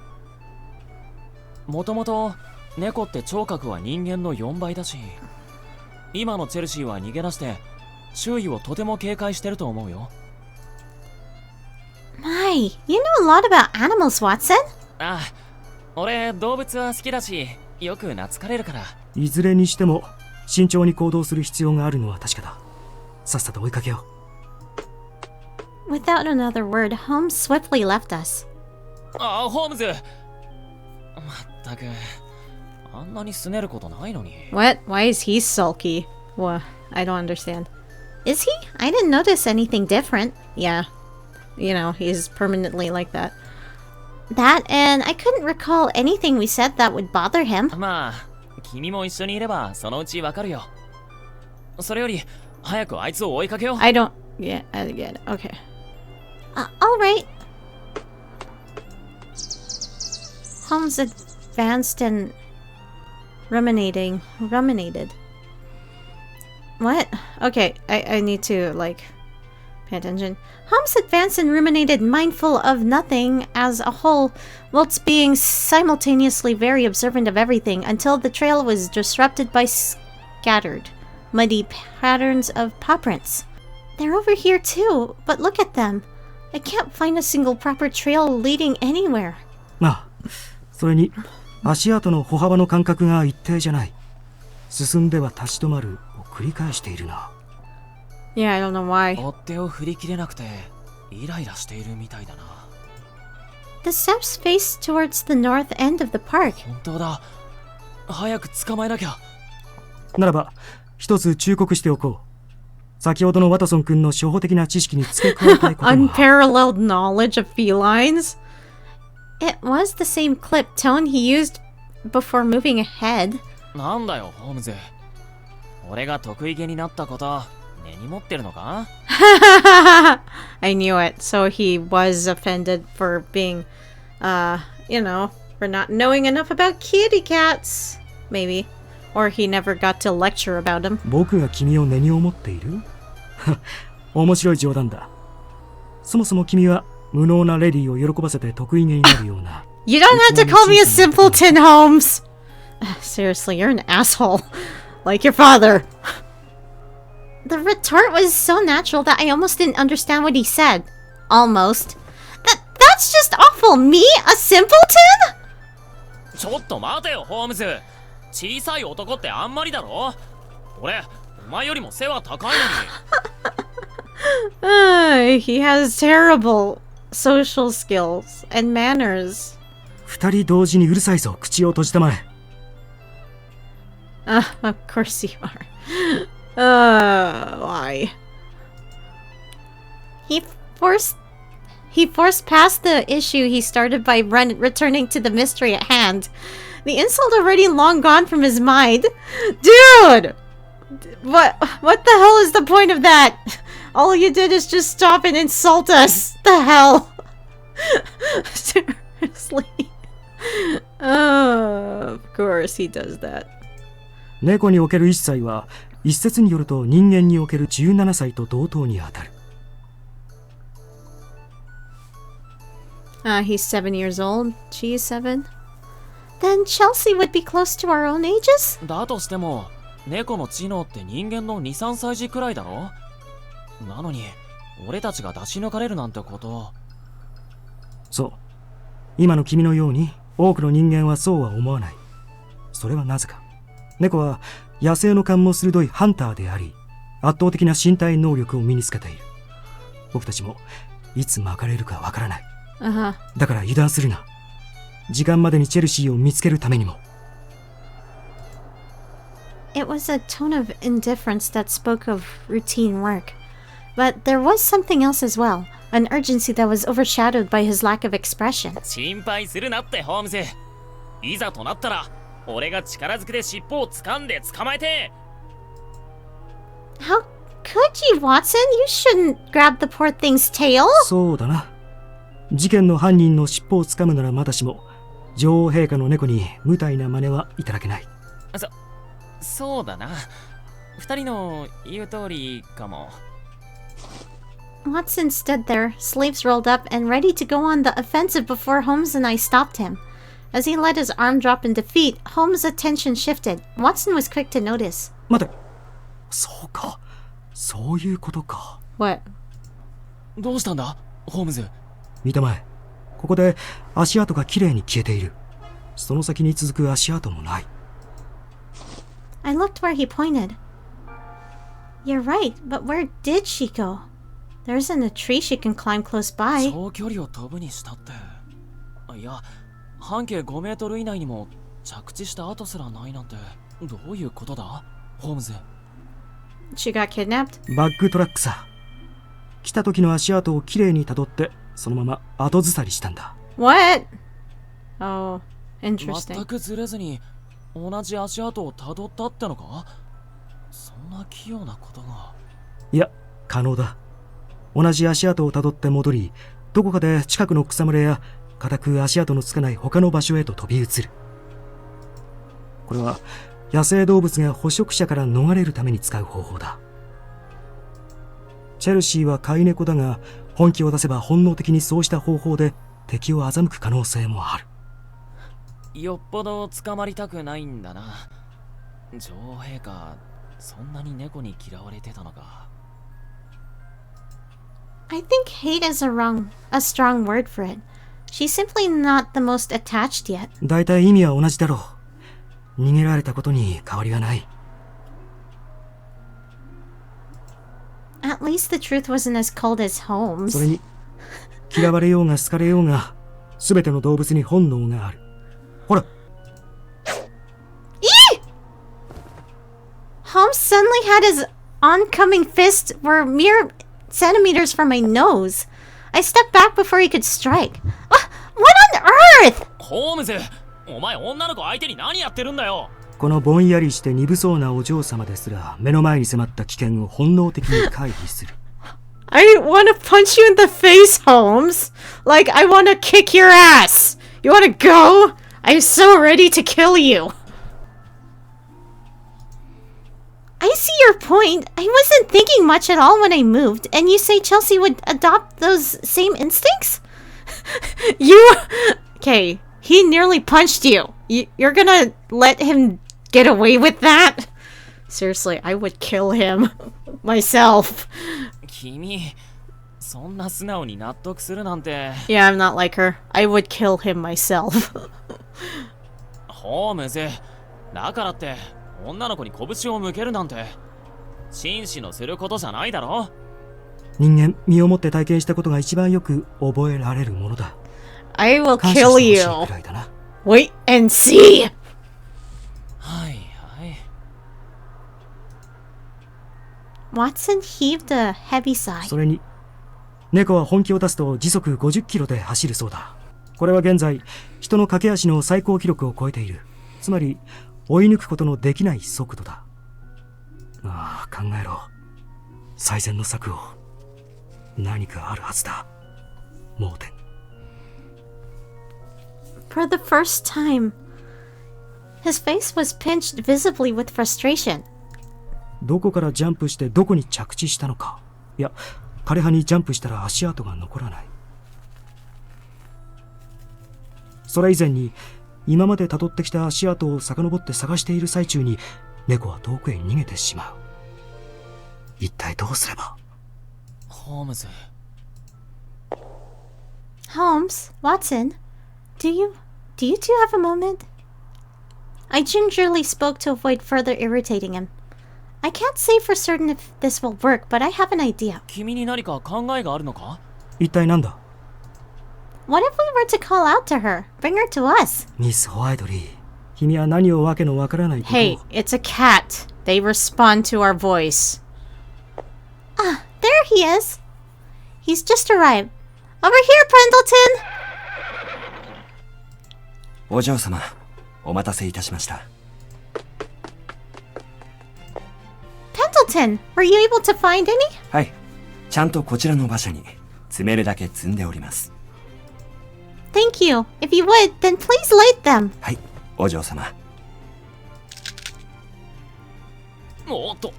Speaker 5: もともと猫って聴覚は人間の4倍だし、今のチェルシーは逃げ出して周囲をとても警戒してると思うよ。
Speaker 1: My, you know a lot about animals, Watson.
Speaker 5: ああ、俺動物は好きだしよく懐かれるから。
Speaker 4: いずれにしても慎重に行動する必要があるのは確かだ。さっさと追いかけよう。
Speaker 1: Without another word, Holmes swiftly left us.
Speaker 5: ああ、ホームズ。まったく、あんなに拗ねることないのに。
Speaker 1: What? Why is he sulky? Well, I don't understand. Is he? I didn't notice anything different. Yeah. You know, he's permanently like that. That, and I couldn't recall anything we said that would bother him.
Speaker 5: まあ、君も一緒にいればそのうちわかるよ。それより、早くあいつを追いかけよう。
Speaker 1: I don't... Yeah, I get it. Okay. Alright. Holmes advanced and ruminated. What? Okay, I need to, like, pay attention. Holmes advanced and ruminated, mindful of nothing as a whole, whilst being simultaneously very observant of everything, until the trail was disrupted by scattered, muddy patterns of paw prints. They're over here too, but look at them. I can't find a single proper trail leading anywhere.
Speaker 4: ああ、それに足跡の歩幅の感覚が一定じゃない。進んでは立ち止まるを繰り返しているな。
Speaker 1: Yeah, I don't know why.
Speaker 5: 追っ手を振り切れなくてイライラしているみたいだな。
Speaker 1: The steps face towards the north end of the park.
Speaker 5: 本当だ。早く捕まえなきゃ。
Speaker 4: ならば一つ忠告しておこう。先ほどのワトソン君の初歩的な知識に付け加えたいことは
Speaker 1: Unparalleled knowledge of felines. It was the same clip tone he used before moving ahead.
Speaker 5: なんだよ、ホームズ。俺が得意げになったこと根に持ってるのか？
Speaker 1: I knew it. So he was offended for being, you know, for not knowing enough about kitty cats. Maybe. Or he never got to lecture about them.
Speaker 4: 僕が君を根に思っている面白い冗談だ。そもそも君は無能なレディを喜ばせて得意げになるような。
Speaker 1: You don't have to call me a simpleton, Holmes! Seriously, you're an asshole. Like your father. The retort was so natural that I almost didn't understand what he said. Almost. That's just awful. Me? A simpleton?
Speaker 5: ちょっと待てよ、ホームズ。小さい男ってあんまりだろ。俺、お前よりも背は高いのに。
Speaker 1: He has terrible social skills and manners.
Speaker 4: 二人同時にうるさいぞ。口を閉じたまえ。
Speaker 1: Of course you are. Why? He forced past the issue he started by returning to the mystery at hand. The insult already long gone from his mind. Dude! What the hell is the point of that? All you did is just stop and insult us. The hell? Seriously. Of course he does that.
Speaker 4: 猫における1歳は一説によると人間における17歳と同等にあたる。
Speaker 1: He's 7 years old. She's 7. Then Chelsea would be close to our own ages?
Speaker 5: だとしても、猫の知能って人間の2、3歳児くらいだろ。なのに、俺たちが出し抜かれるなんてこと。
Speaker 4: そう。今の君のように多くの人間はそうは思わない。それはなぜか。猫は野生の勘も鋭いハンターであり、圧倒的な身体能力を身につけている。僕たちもいつ巻かれるかわからない。だから油断するな。時間までにチェルシーを見つけるためにも。
Speaker 1: It was a tone of indifference that spoke of routine work. But there was something else as well. An urgency that was overshadowed by his lack of expression.
Speaker 5: 心配するなってホームズ。いざとなったら俺が力ずくで尻尾を掴んで捕まえて。
Speaker 1: How could you, Watson? You shouldn't grab the poor thing's tail.
Speaker 4: そうだな。事件の犯人の尻尾を掴むならまだしも、女王陛下の猫に無体な真似はいただけない。
Speaker 5: そうだな。二人の言う通りかも。
Speaker 1: Watson stood there, sleeves rolled up and ready to go on the offensive before Holmes and I stopped him. As he let his arm drop in defeat, Holmes' attention shifted. Watson was quick to notice.
Speaker 4: 待て。そうか。そういうことか。
Speaker 1: What?
Speaker 5: どうしたんだホームズ。
Speaker 4: 見たまえ。ここで足跡がきれいに消えている。その先に続く足跡もない。
Speaker 1: I looked where he pointed. You're right, but where did she go? There isn't a tree she can climb close by.
Speaker 5: 長距離を飛ぶにしたって。いや、半径5メートル以内にも着地した跡すらないなんてどういうことだホームズ。
Speaker 1: She got kidnapped?
Speaker 4: バックトラックさ。来た時の足跡をきれいに辿ってそのまま後ずさりしたんだ。
Speaker 1: What? Oh, interesting.
Speaker 5: 全くずれずに同じ足跡を辿ったってのか。そんな器用なことが。
Speaker 4: いや、可能だ。同じ足跡を辿って戻り、どこかで近くの草むらや固く足跡のつかない他の場所へと飛び移る。これは野生動物が捕食者から逃れるために使う方法だ。チェルシーは飼い猫だが、本気を出せば本能的にそうした方法で敵を欺く可能性もある。
Speaker 5: よっぽど捕まりたくないんだな。女王陛下、そんなに猫に嫌われてたのか。
Speaker 1: I think hate is a strong word for it. She's simply not the most attached yet.
Speaker 4: だいたい意味は同じだろう。逃げられたことに変わりはない。
Speaker 1: At least the truth wasn't as cold as Holmes.
Speaker 4: それに、嫌われようが好かれようが、すべての動物に本能がある。ほら。
Speaker 1: Holmes suddenly had his oncoming fists were mere centimeters from my nose. I stepped back before he could strike. What on earth?
Speaker 5: ホームズ、お前女の子相手に何やってるんだよ。
Speaker 4: このぼんやりして鈍そうなお嬢様ですら、目の前に迫った危険を本能的に回避する。
Speaker 1: I want to punch you in the face, Holmes. Like I want to kick your ass. You want to go? I'm so ready to kill you. I see your point. I wasn't thinking much at all when I moved, and you say Chelsea would adopt those same instincts? Okay, he nearly punched you. You're gonna let him get away with that? Seriously, I would kill him myself.
Speaker 5: 君、そんな素直に納得するなんて。
Speaker 1: Yeah, I'm not like her. I would kill him myself.
Speaker 5: ホームズ、だからって女の子に拳を向けるなんて紳士のすることじゃないだろ。
Speaker 4: 人間、身をもって体験したことが一番よく覚えられるものだ。
Speaker 1: I will
Speaker 4: 感謝
Speaker 1: kill
Speaker 4: して
Speaker 1: you.
Speaker 4: ほしいくらいだな。
Speaker 1: Wait and see.
Speaker 5: はいはい。
Speaker 1: Watson heaved a heavy sigh.
Speaker 4: それに、猫は本気を出すと時速50キロで走るそうだ。これは現在、人の駆け足の最高記録を超えている。つまり、追い抜くことのできない速度だ。ああ、考えろ。最善の策を。何かあるはずだ。盲点。
Speaker 1: For the first time, his face was pinched visibly with frustration.
Speaker 4: どこからジャンプしてどこに着地したのか。いや、枯葉にジャンプしたら足跡が残らない。それ以前に、今まで辿ってきた足跡を遡って探している最中に、猫は遠くへ逃げてしまう。一体どうすれば。
Speaker 5: ホームズ。
Speaker 1: Holmes, Watson, do you two have a moment? I gingerly spoke to avoid further irritating him. I can't say for certain if this will work, but I have an idea.
Speaker 5: 君に何か考えがあるのか？
Speaker 4: 一体なんだ。
Speaker 1: What if we were to call out to her? Bring her to us.
Speaker 4: ミス・ホワイトリー。君は何をわけのわからないことを。
Speaker 1: Hey, it's a cat. They respond to our voice. Ah, there he is. He's just arrived. Over here, Pendleton!
Speaker 2: お嬢様、お待たせいたしました。
Speaker 1: Pendleton, were you able to find any?
Speaker 2: はい、ちゃんとこちらの馬車に積めるだけ積んでおります。
Speaker 1: Thank you. If you would, then please light them.
Speaker 2: はい、お嬢様。
Speaker 5: おっと、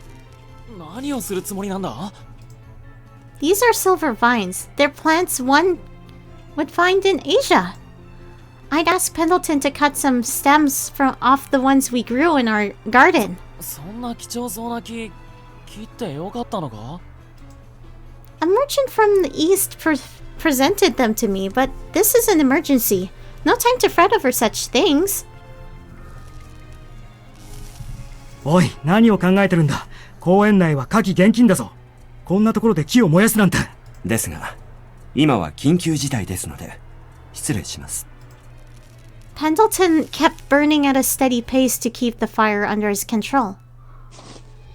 Speaker 5: 何をするつもりなんだ？
Speaker 1: These are silver vines. They're plants one would find in Asia. I'd ask Pendleton to cut some stems from off the ones we grew in our garden.
Speaker 5: そんな貴重そうな木、切ってよかったのか？
Speaker 1: A merchant from the east presented them to me, but this is an emergency. No time to fret over such things.
Speaker 4: おい、何を考えてるんだ。公園内は火気厳禁だぞ。こんなところで木を燃やすなんて。
Speaker 2: ですが、今は緊急事態ですので、失礼します。
Speaker 1: Pendleton kept burning at a steady pace to keep the fire under his control.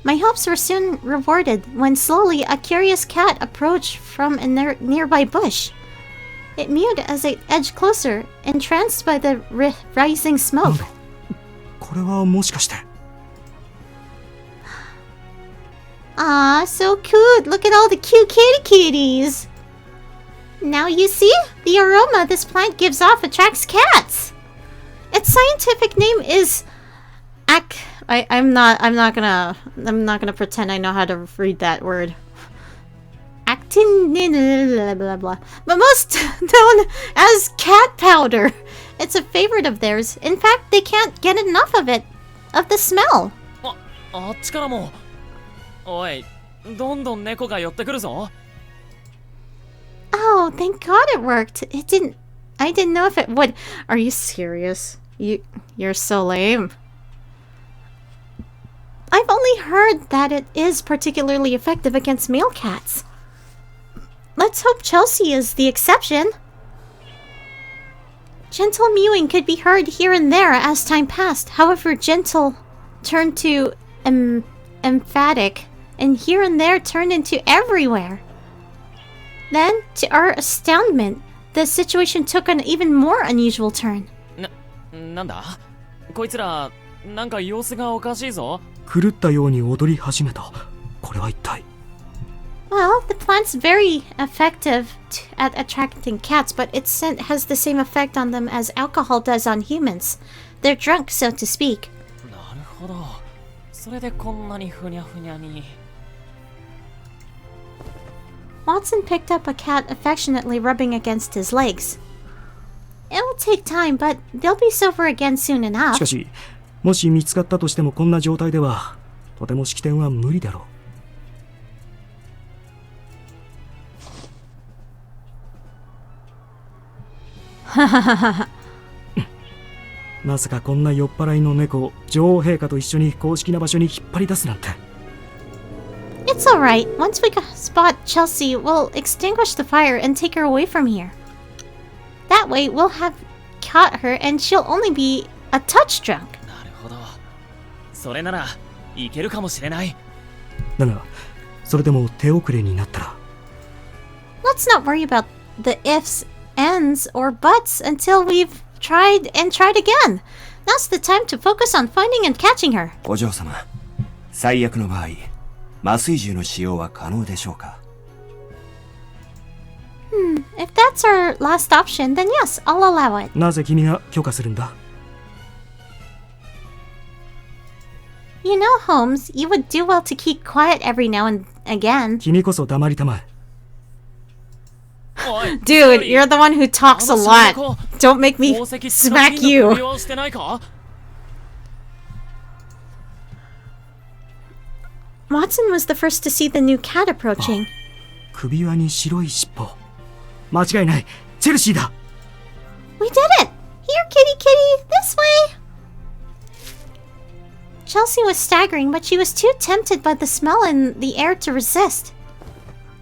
Speaker 1: My hopes were soon rewarded when slowly a curious cat approached from a nearby bush. It mewed as it edged closer, entranced by the rising smoke.
Speaker 4: これはもしかして。
Speaker 1: Ah, so cute! Look at all the cute kitties! Now you see? The aroma this plant gives off attracts cats! Its scientific name is I'm not gonna pretend I know how to read that word. Actin blah blah blah. But most known as cat powder. It's a favorite of theirs. In fact, they can't get enough of it. Of the smell.
Speaker 5: あっちからも。おい、どんどん猫が寄ってくるぞ。
Speaker 1: Oh, thank God it worked. I didn't know if it would. Are you serious? You're so lame. I've only heard that it is particularly effective against male cats. Let's hope Chelsea is the exception. Gentle mewing could be heard here and there as time passed. However, gentle turned to emphatic, and here and there turned into everywhere. Then, to our astoundment, the situation took an even more unusual turn.
Speaker 5: なんだ？こいつら、なんか様子がおかしいぞ。
Speaker 4: 狂ったように踊り始めた。これは一体。
Speaker 1: Well, the plant's very effective at attracting cats, but its scent has the same effect on them as alcohol does on humans. They're drunk, so to speak.
Speaker 5: なるほど。それでこんなにふにゃふにゃに。
Speaker 1: Watson picked up a cat affectionately rubbing against his legs. It will take time, but they'll be sober again soon enough.
Speaker 4: しかし、もし見つかったとしてもこんな状態では、とても式典は無理だろう。まさかこんな酔っ払いの猫を女王陛下と一緒に公式な場所に引っ張り出すなんて。
Speaker 1: It's alright. Once we spot Chelsea, we'll extinguish the fire and take her away from here. That way, we'll have caught her and she'll only be a touch drunk.
Speaker 5: なるほど。それなら、いけるかもしれない。
Speaker 4: だが、それでも手遅れになったら。
Speaker 1: Let's not worry about the ifs, ands, or buts until we've tried and tried again. Now's the time to focus on finding and catching her.
Speaker 2: お嬢様、最悪の場合、麻酔銃の使用は可能でしょうか？
Speaker 1: If that's our last option, then yes, I'll allow it.
Speaker 4: なぜ君が許可するんだ？
Speaker 1: You know, Holmes, you would do well to keep quiet every now and again.
Speaker 4: 君こそ黙りたまえ。
Speaker 1: Dude, you're the one who talks a lot. Don't make me smack you. Watson was the first to see the new cat approaching.
Speaker 4: 首輪に白い尻尾。間違いない。チェルシーだ。
Speaker 1: We did it! Here, kitty kitty, this way! Chelsea was staggering, but she was too tempted by the smell in the air to resist.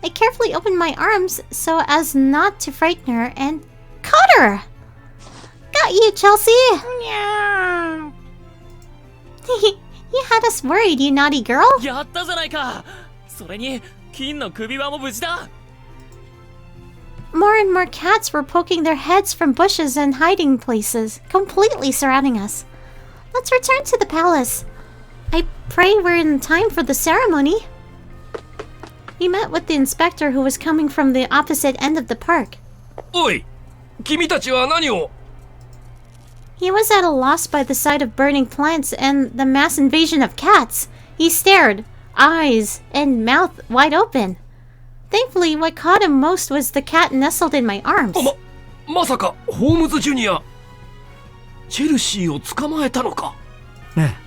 Speaker 1: I carefully opened my arms so as not to frighten her and caught her! Got you, Chelsea! Meow. You had us worried, you naughty girl.
Speaker 5: やったじゃないか。それに金の首輪も無事だ。
Speaker 1: More and more cats were poking their heads from bushes and hiding places, completely surrounding us. Let's return to the palace. I pray we're in time for the ceremony. We met with the inspector who was coming from the opposite end of the park.
Speaker 8: おい、君たちは何を?
Speaker 1: He was at a loss by the sight of burning plants and the mass invasion of cats. He stared, eyes and mouth wide open. Thankfully, what caught him most was the cat nestled in my arms.
Speaker 8: まさかホームズジュニアチェルシーを捕まえたのか。
Speaker 4: ねえ、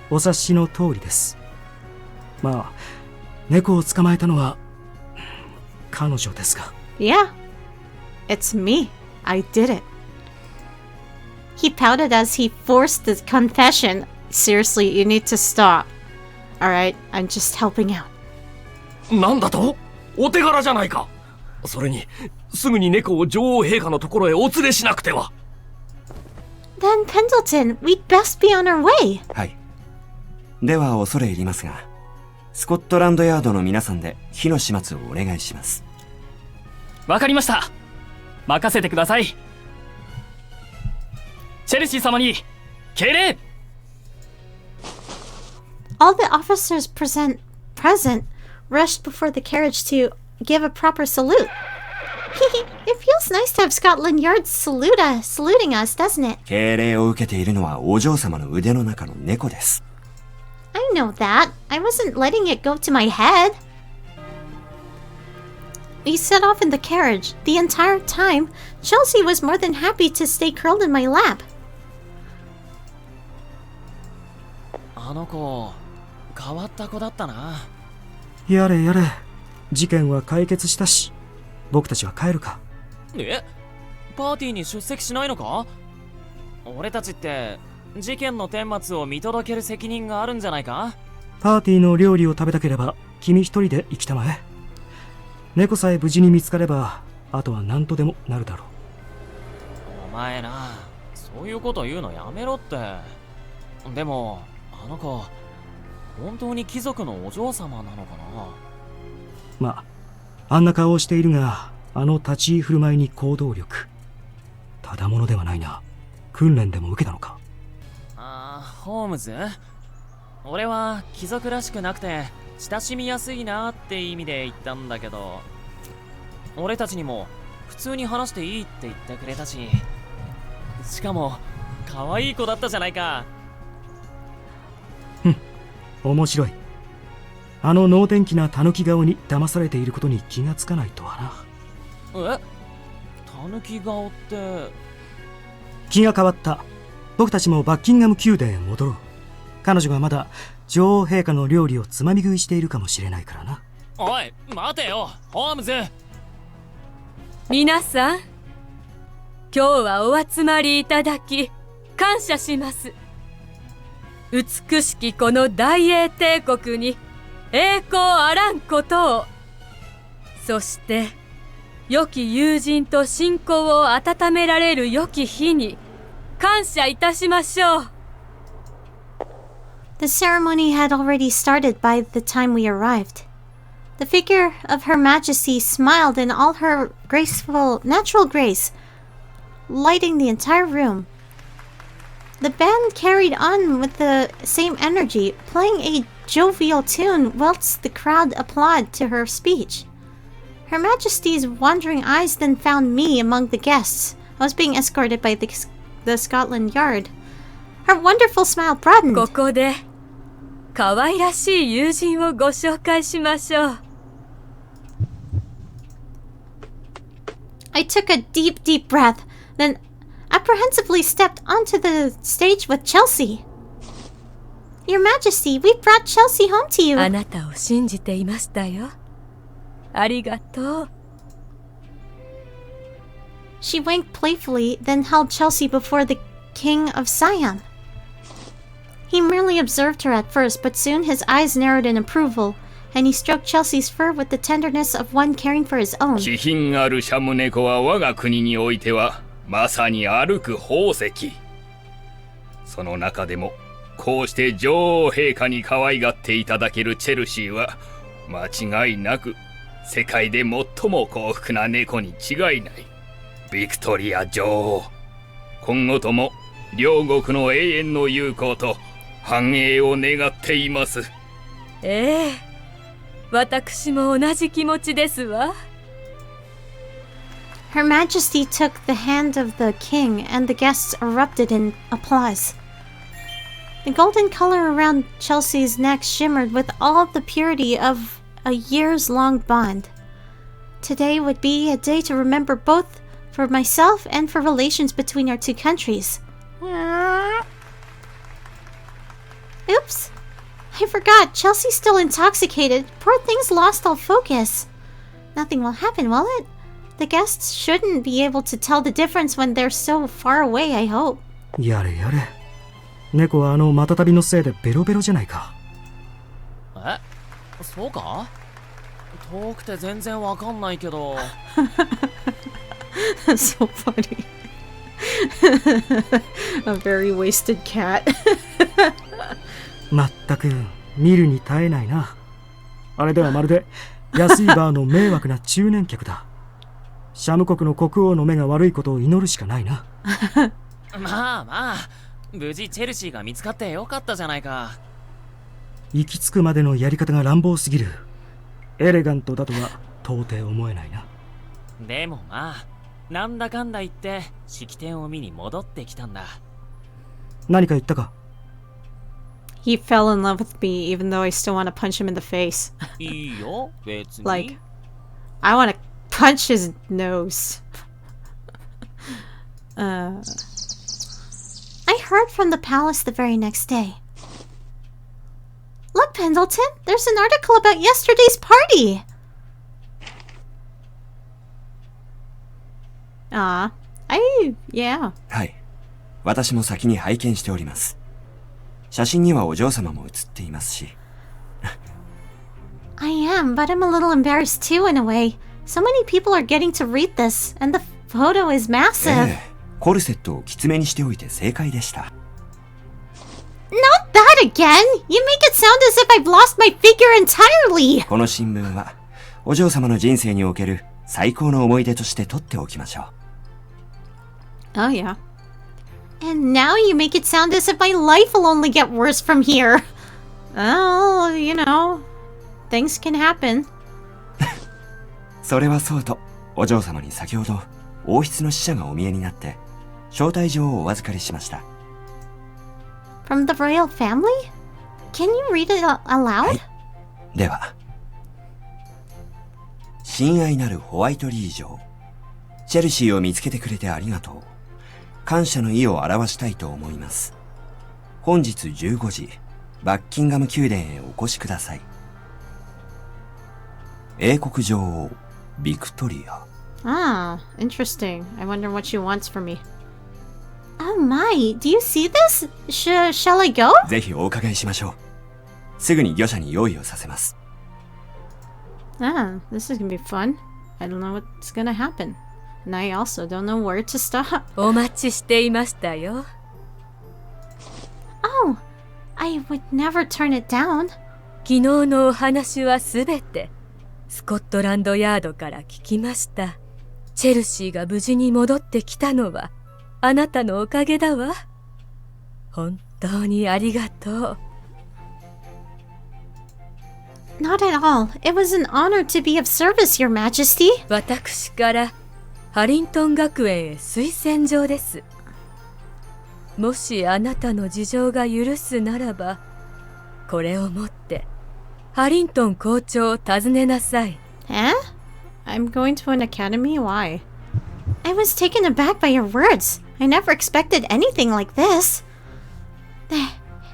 Speaker 4: お察しの通りです。まあ、猫を捕まえたのは彼女ですが。
Speaker 1: Yeah, it's me. I did it. He pouted as he forced the confession. Seriously, you need to stop. Alright, I'm just helping out.
Speaker 8: なんだと？お手柄じゃないか。それに、すぐに猫を女王陛下のところへお連れしなくては。
Speaker 1: Then, Pendleton, we'd best be on our way.
Speaker 2: はい。では恐れ入りますが、スコットランドヤードの皆さんで火の始末をお願いします。
Speaker 6: わかりました。任せてください。チェルシー様に敬礼。
Speaker 1: All the officers present rushed before the carriage to give a proper salute. It feels nice to have Scotland Yard saluting us, doesn't it?
Speaker 2: 敬礼を受けているのはお嬢様の腕の中の猫です。
Speaker 1: I know that. I wasn't letting it go to my head. We set off in the carriage. The entire time, Chelsea was more than happy to stay curled in my lap.
Speaker 5: あの子変わった子だったな。
Speaker 4: やれやれ、事件は解決したし、僕たちは帰るか。
Speaker 5: え、パーティーに出席しないのか？俺たちって事件の顛末を見届ける責任があるんじゃないか？
Speaker 4: パーティーの料理を食べたければ君一人で行きたまえ。猫さえ無事に見つかればあとは何とでもなるだろう。
Speaker 5: お前な、そういうこと言うのやめろって。でもあの子本当に貴族のお嬢様なのかな？
Speaker 4: まあ、あんな顔をしているが、あの立ち居振る舞いに行動力。ただものではないな。訓練でも受けたのか？
Speaker 5: ホームズ？俺は貴族らしくなくて親しみやすいなって意味で言ったんだけど、俺たちにも普通に話していいって言ってくれたし、しかも可愛い子だったじゃないか。
Speaker 4: 面白い。あの能天気な狸顔に騙されていることに気がつかないとはな。
Speaker 5: 狸顔って。
Speaker 4: 気が変わった。僕たちもバッキンガム宮殿へ戻ろう。彼女がまだ女王陛下の料理をつまみ食いしているかもしれないからな。
Speaker 5: おい待てよホームズ。
Speaker 3: 皆さん、今日はお集まりいただき感謝します。美しきこの大英帝国に栄光あらんことを、そして良き友人と親交を温められる良き日に感謝いたしましょう。
Speaker 1: The ceremony had already started by the time we arrived. The figure of Her Majesty smiled in all her graceful, natural grace, lighting the entire room. The band carried on with the same energy, playing a jovial tune whilst the crowd applauded to her speech. Her Majesty's wandering eyes then found me among the guests. I was being escorted by the Scotland Yard. Her wonderful smile broadened.
Speaker 3: ここで可愛らしい友人をご紹介しましょう。
Speaker 1: I took a deep, deep breath, then apprehensively stepped onto the stage with Chelsea. Your Majesty, we brought Chelsea home to you.
Speaker 3: あなたを信じていましたよ。ありがとう。
Speaker 1: She winked playfully, then held Chelsea before the King of Siam. He merely observed her at first, but soon his eyes narrowed in approval, and he stroked Chelsea's fur with the tenderness of one caring for his own.
Speaker 8: 気品あるシャム猫は我が国においてはまさに歩く宝石。その中でもこうして女王陛下に可愛がっていただけるチェルシーは間違いなく世界で最も幸福な猫に違いない。ビクトリア女王、今後とも両国の永遠の友好と繁栄を願っています。
Speaker 3: ええ、私も同じ気持ちですわ。
Speaker 1: Her Majesty took the hand of the king, and the guests erupted in applause. The golden color around Chelsea's neck shimmered with all the purity of a years-long bond. Today would be a day to remember both for myself and for relations between our two countries. Oops. I forgot. Chelsea's still intoxicated. Poor thing's lost all focus. Nothing will happen, will it? The guests shouldn't be able to tell the difference when they're so far away, I hope.
Speaker 4: やれやれ。猫はマタタビのせいでベロベロじゃないか。
Speaker 5: え、そうか？遠くて全然わかんないけど。
Speaker 1: So funny. A very wasted cat.
Speaker 4: まったく見るに耐えないな。あれではまるで安いバーの迷惑な中年客だ。シャム国の国王の目が悪いことを祈るしかないな。
Speaker 5: まあまあ、無事チェルシーが見つかってよかったじゃないか。
Speaker 4: 行き着くまでのやり方が乱暴すぎる。エレガントだとは到底思えないな。
Speaker 5: でもまあ、なんだかんだ言って式典を見に戻ってきたんだ。
Speaker 4: 何か言ったか？
Speaker 1: He fell in love with me even though I still want to punch him in the face.
Speaker 5: いいよ、別に。
Speaker 1: Like, I want to punch his nose. I heard from the palace the very next day. Look, Pendleton, there's an article about yesterday's party. Yeah.
Speaker 2: はい。私も先に拝見しております。写真にはお嬢様も写っていますし。
Speaker 1: I am, but I'm a little embarrassed too in a way. So many people are getting to read this, and the photo is massive.
Speaker 2: コルセットをきつめにしておいて正解でした。
Speaker 1: Not that again! You make it sound as if I've lost my figure entirely!
Speaker 2: この新聞は、お嬢様の人生における最高の思い出として取っておきましょう。
Speaker 1: Oh, yeah. And now you make it sound as if my life will only get worse from here. Oh, you know, things can happen.
Speaker 2: それはそうと、お嬢様に先ほど王室の使者がお見えになって、招待状をお預かりしました。
Speaker 1: From the royal family? Can you read it aloud?
Speaker 2: はい。では、親愛なるホワイトリー女王、チェルシーを見つけてくれてありがとう。感謝の意を表したいと思います。本日15時、バッキンガム宮殿へお越しください。英国女王、ビクトリア。
Speaker 1: Ah, interesting. I wonder what she wants from me. Oh my, do you see this? Shall I go?
Speaker 2: ぜひお伺いしましょう。すぐに御者に用意をさせます。
Speaker 1: Ah, this is gonna be fun. I don't know what's gonna happen. And I also don't know where to stop.
Speaker 3: お待ちしていましたよ。
Speaker 1: Oh, I would never turn it down.
Speaker 3: 昨日のお話はすべてスコットランドヤードから聞きました。チェルシーが無事に戻ってきたのはあなたのおかげだわ。本当にありがとう。
Speaker 1: Not at all. It was an honor to be of service, Your Majesty.
Speaker 3: 私からハリントン学園へ推薦状です。もしあなたの事情が許すならば、これを持ってハリントン校長を訪ねなさい。
Speaker 1: Eh? I'm going to an academy? Why? I was taken aback by your words. I never expected anything like this.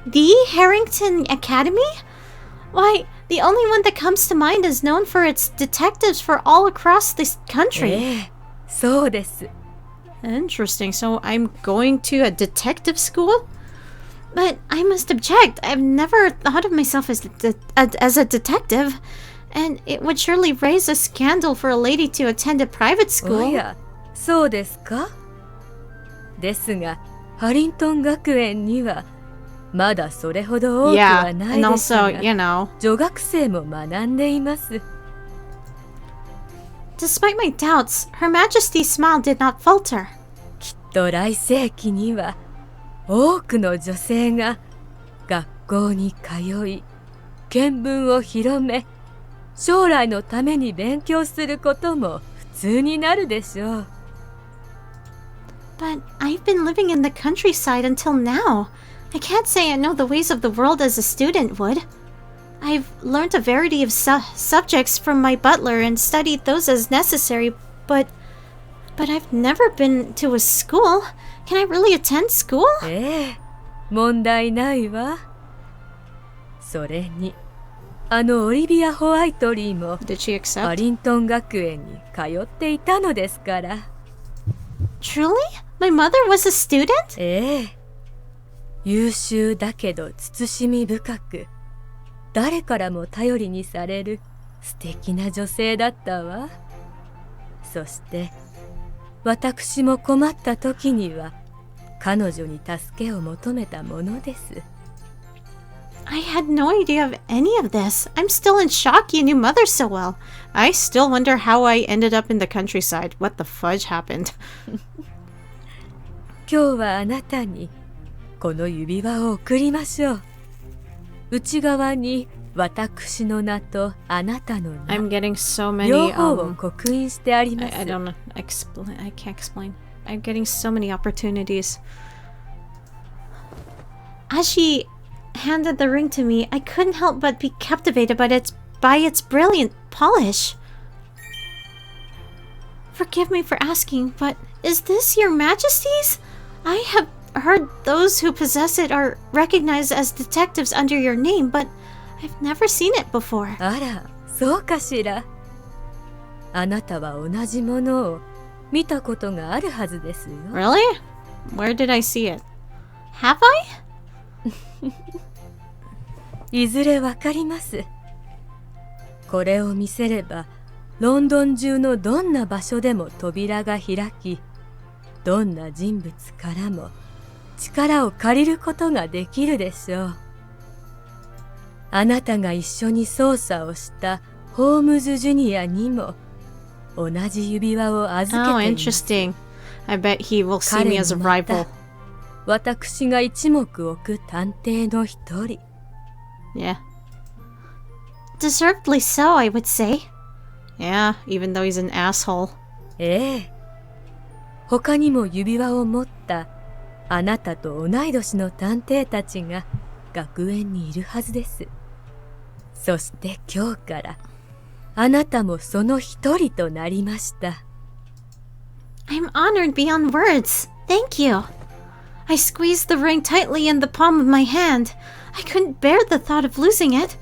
Speaker 1: The Harrington Academy? Why, the only one that comes to mind is known for its detectives for all across this country.
Speaker 3: そうです。
Speaker 1: Interesting. So I'm going to a detective school? But I must object. I've never thought of myself as a detective. And it would surely raise a scandal for a lady to attend a private school.
Speaker 3: おや、そうですか？ですが、ハリントン学園にはまだそれほど多くはないですが、
Speaker 1: and also, you know,
Speaker 3: 女学生も学んでいます。
Speaker 1: Despite my doubts, Her Majesty's smile did not falter.
Speaker 3: きっと来世紀には多くの女性が学校に通い、見聞を広め、将来のために勉強することも普通になるでしょう。
Speaker 1: But I've been living in the countryside until now. I can't say I know the ways of the world as a student would. I've learned a variety of subjects from my butler and studied those as necessary, but I've never been to a school. Can I really attend school?
Speaker 3: ええ、問題ないわ。それに、オリビア・ホワイトリーも
Speaker 1: Did she
Speaker 3: ハ
Speaker 1: accept?
Speaker 3: リントン学園に通っていたのですから。
Speaker 1: Truly? My mother was a student?
Speaker 3: ええ、優秀だけど慎み深く、誰からも頼りにされる素敵な女性だったわ。そして私も困った時には彼女に助けを求めたものです。
Speaker 1: I had no idea of any of this. I'm still in shock you knew mother so well. I still wonder how I ended up in the countryside. What the fudge happened?
Speaker 3: 今日はあなたにこの指輪を贈りましょう。内側に私の名とあなたの名
Speaker 1: I'm getting so
Speaker 3: 両
Speaker 1: many
Speaker 3: 方を刻印してあります。
Speaker 1: I don't know. I can't explain. I'm getting so many opportunities. As she handed the ring to me, I couldn't help but be captivated by its brilliant polish. Forgive me for asking, but is this your Majesty's? I have heard those who possess it are recognized as detectives under your name, but I've never seen it before.
Speaker 3: あら、そうかしら。あなたは同じものを見たことがあるはずですよ。
Speaker 1: Really? Where did I see it? Have I?
Speaker 3: いずれわかります。これを見せれば、ロンドン中のどんな場所でも扉が開き、どんな人物からも力を借りることができるでしょう。あなたが一緒に捜査をしたホームズ・ジュニアにも同じ指輪を預け
Speaker 1: Oh,
Speaker 3: ています。
Speaker 1: interesting. I bet he will see me as a
Speaker 3: 彼もまた
Speaker 1: rival.
Speaker 3: 私が一目置く探偵の一人。
Speaker 1: Yeah. Deservedly so, I would say. Yeah, even though he's an asshole.
Speaker 3: ええ。他にも指輪を持ったあなたと同い年の探偵たちが学園にいるはずです。そして今日からあなたもその一人となりました。
Speaker 1: I'm honored beyond words. Thank you. I squeezed the ring tightly in the palm of my hand. I couldn't bear the thought of losing it.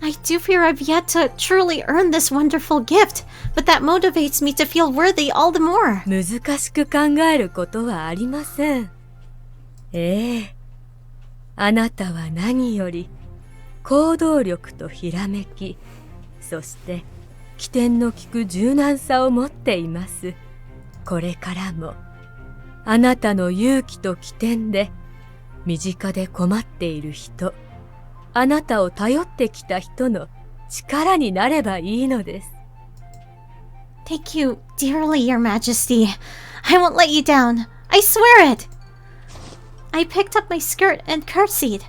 Speaker 1: I do fear I've yet to truly earn this wonderful gift, but that motivates me to feel worthy all the more.
Speaker 3: 難しく考えることはありません。ええ。あなたは何より行動力とひらめき、そして起点の利く柔軟さを持っています。これからもあなたの勇気と起点で身近で困っている人、あなたを頼ってきた人の力になればいいのです。
Speaker 1: Thank you dearly, Your Majesty. I won't let you down. I swear it. I picked up my skirt and curtsied.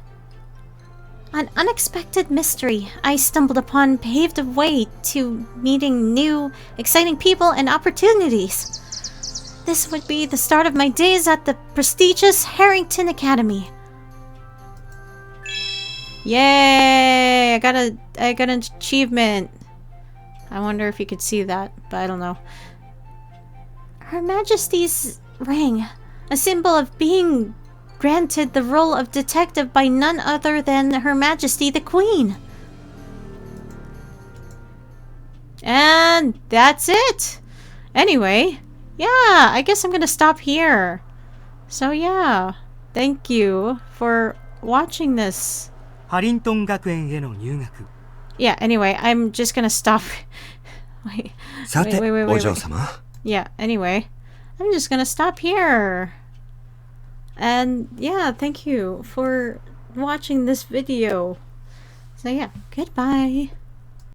Speaker 1: An unexpected mystery I stumbled upon paved a way to meeting new, exciting people and opportunities. This would be the start of my days at the prestigious Harrington Academy. Yay! I got an achievement. I wonder if you could see that, but I don't know. Her Majesty's ring, a symbol of being granted the role of detective by none other than Her Majesty the Queen. And that's it. Anyway, yeah, I guess I'm gonna stop here. So yeah, thank you for watching this.
Speaker 4: ハリントン学園への入学。
Speaker 1: Yeah, anyway, I'm just gonna stop. Wait,
Speaker 2: さて、
Speaker 1: wait.
Speaker 2: お嬢様。
Speaker 1: Yeah, anyway, I'm just gonna stop here. And yeah, thank you for watching this video. So yeah, goodbye.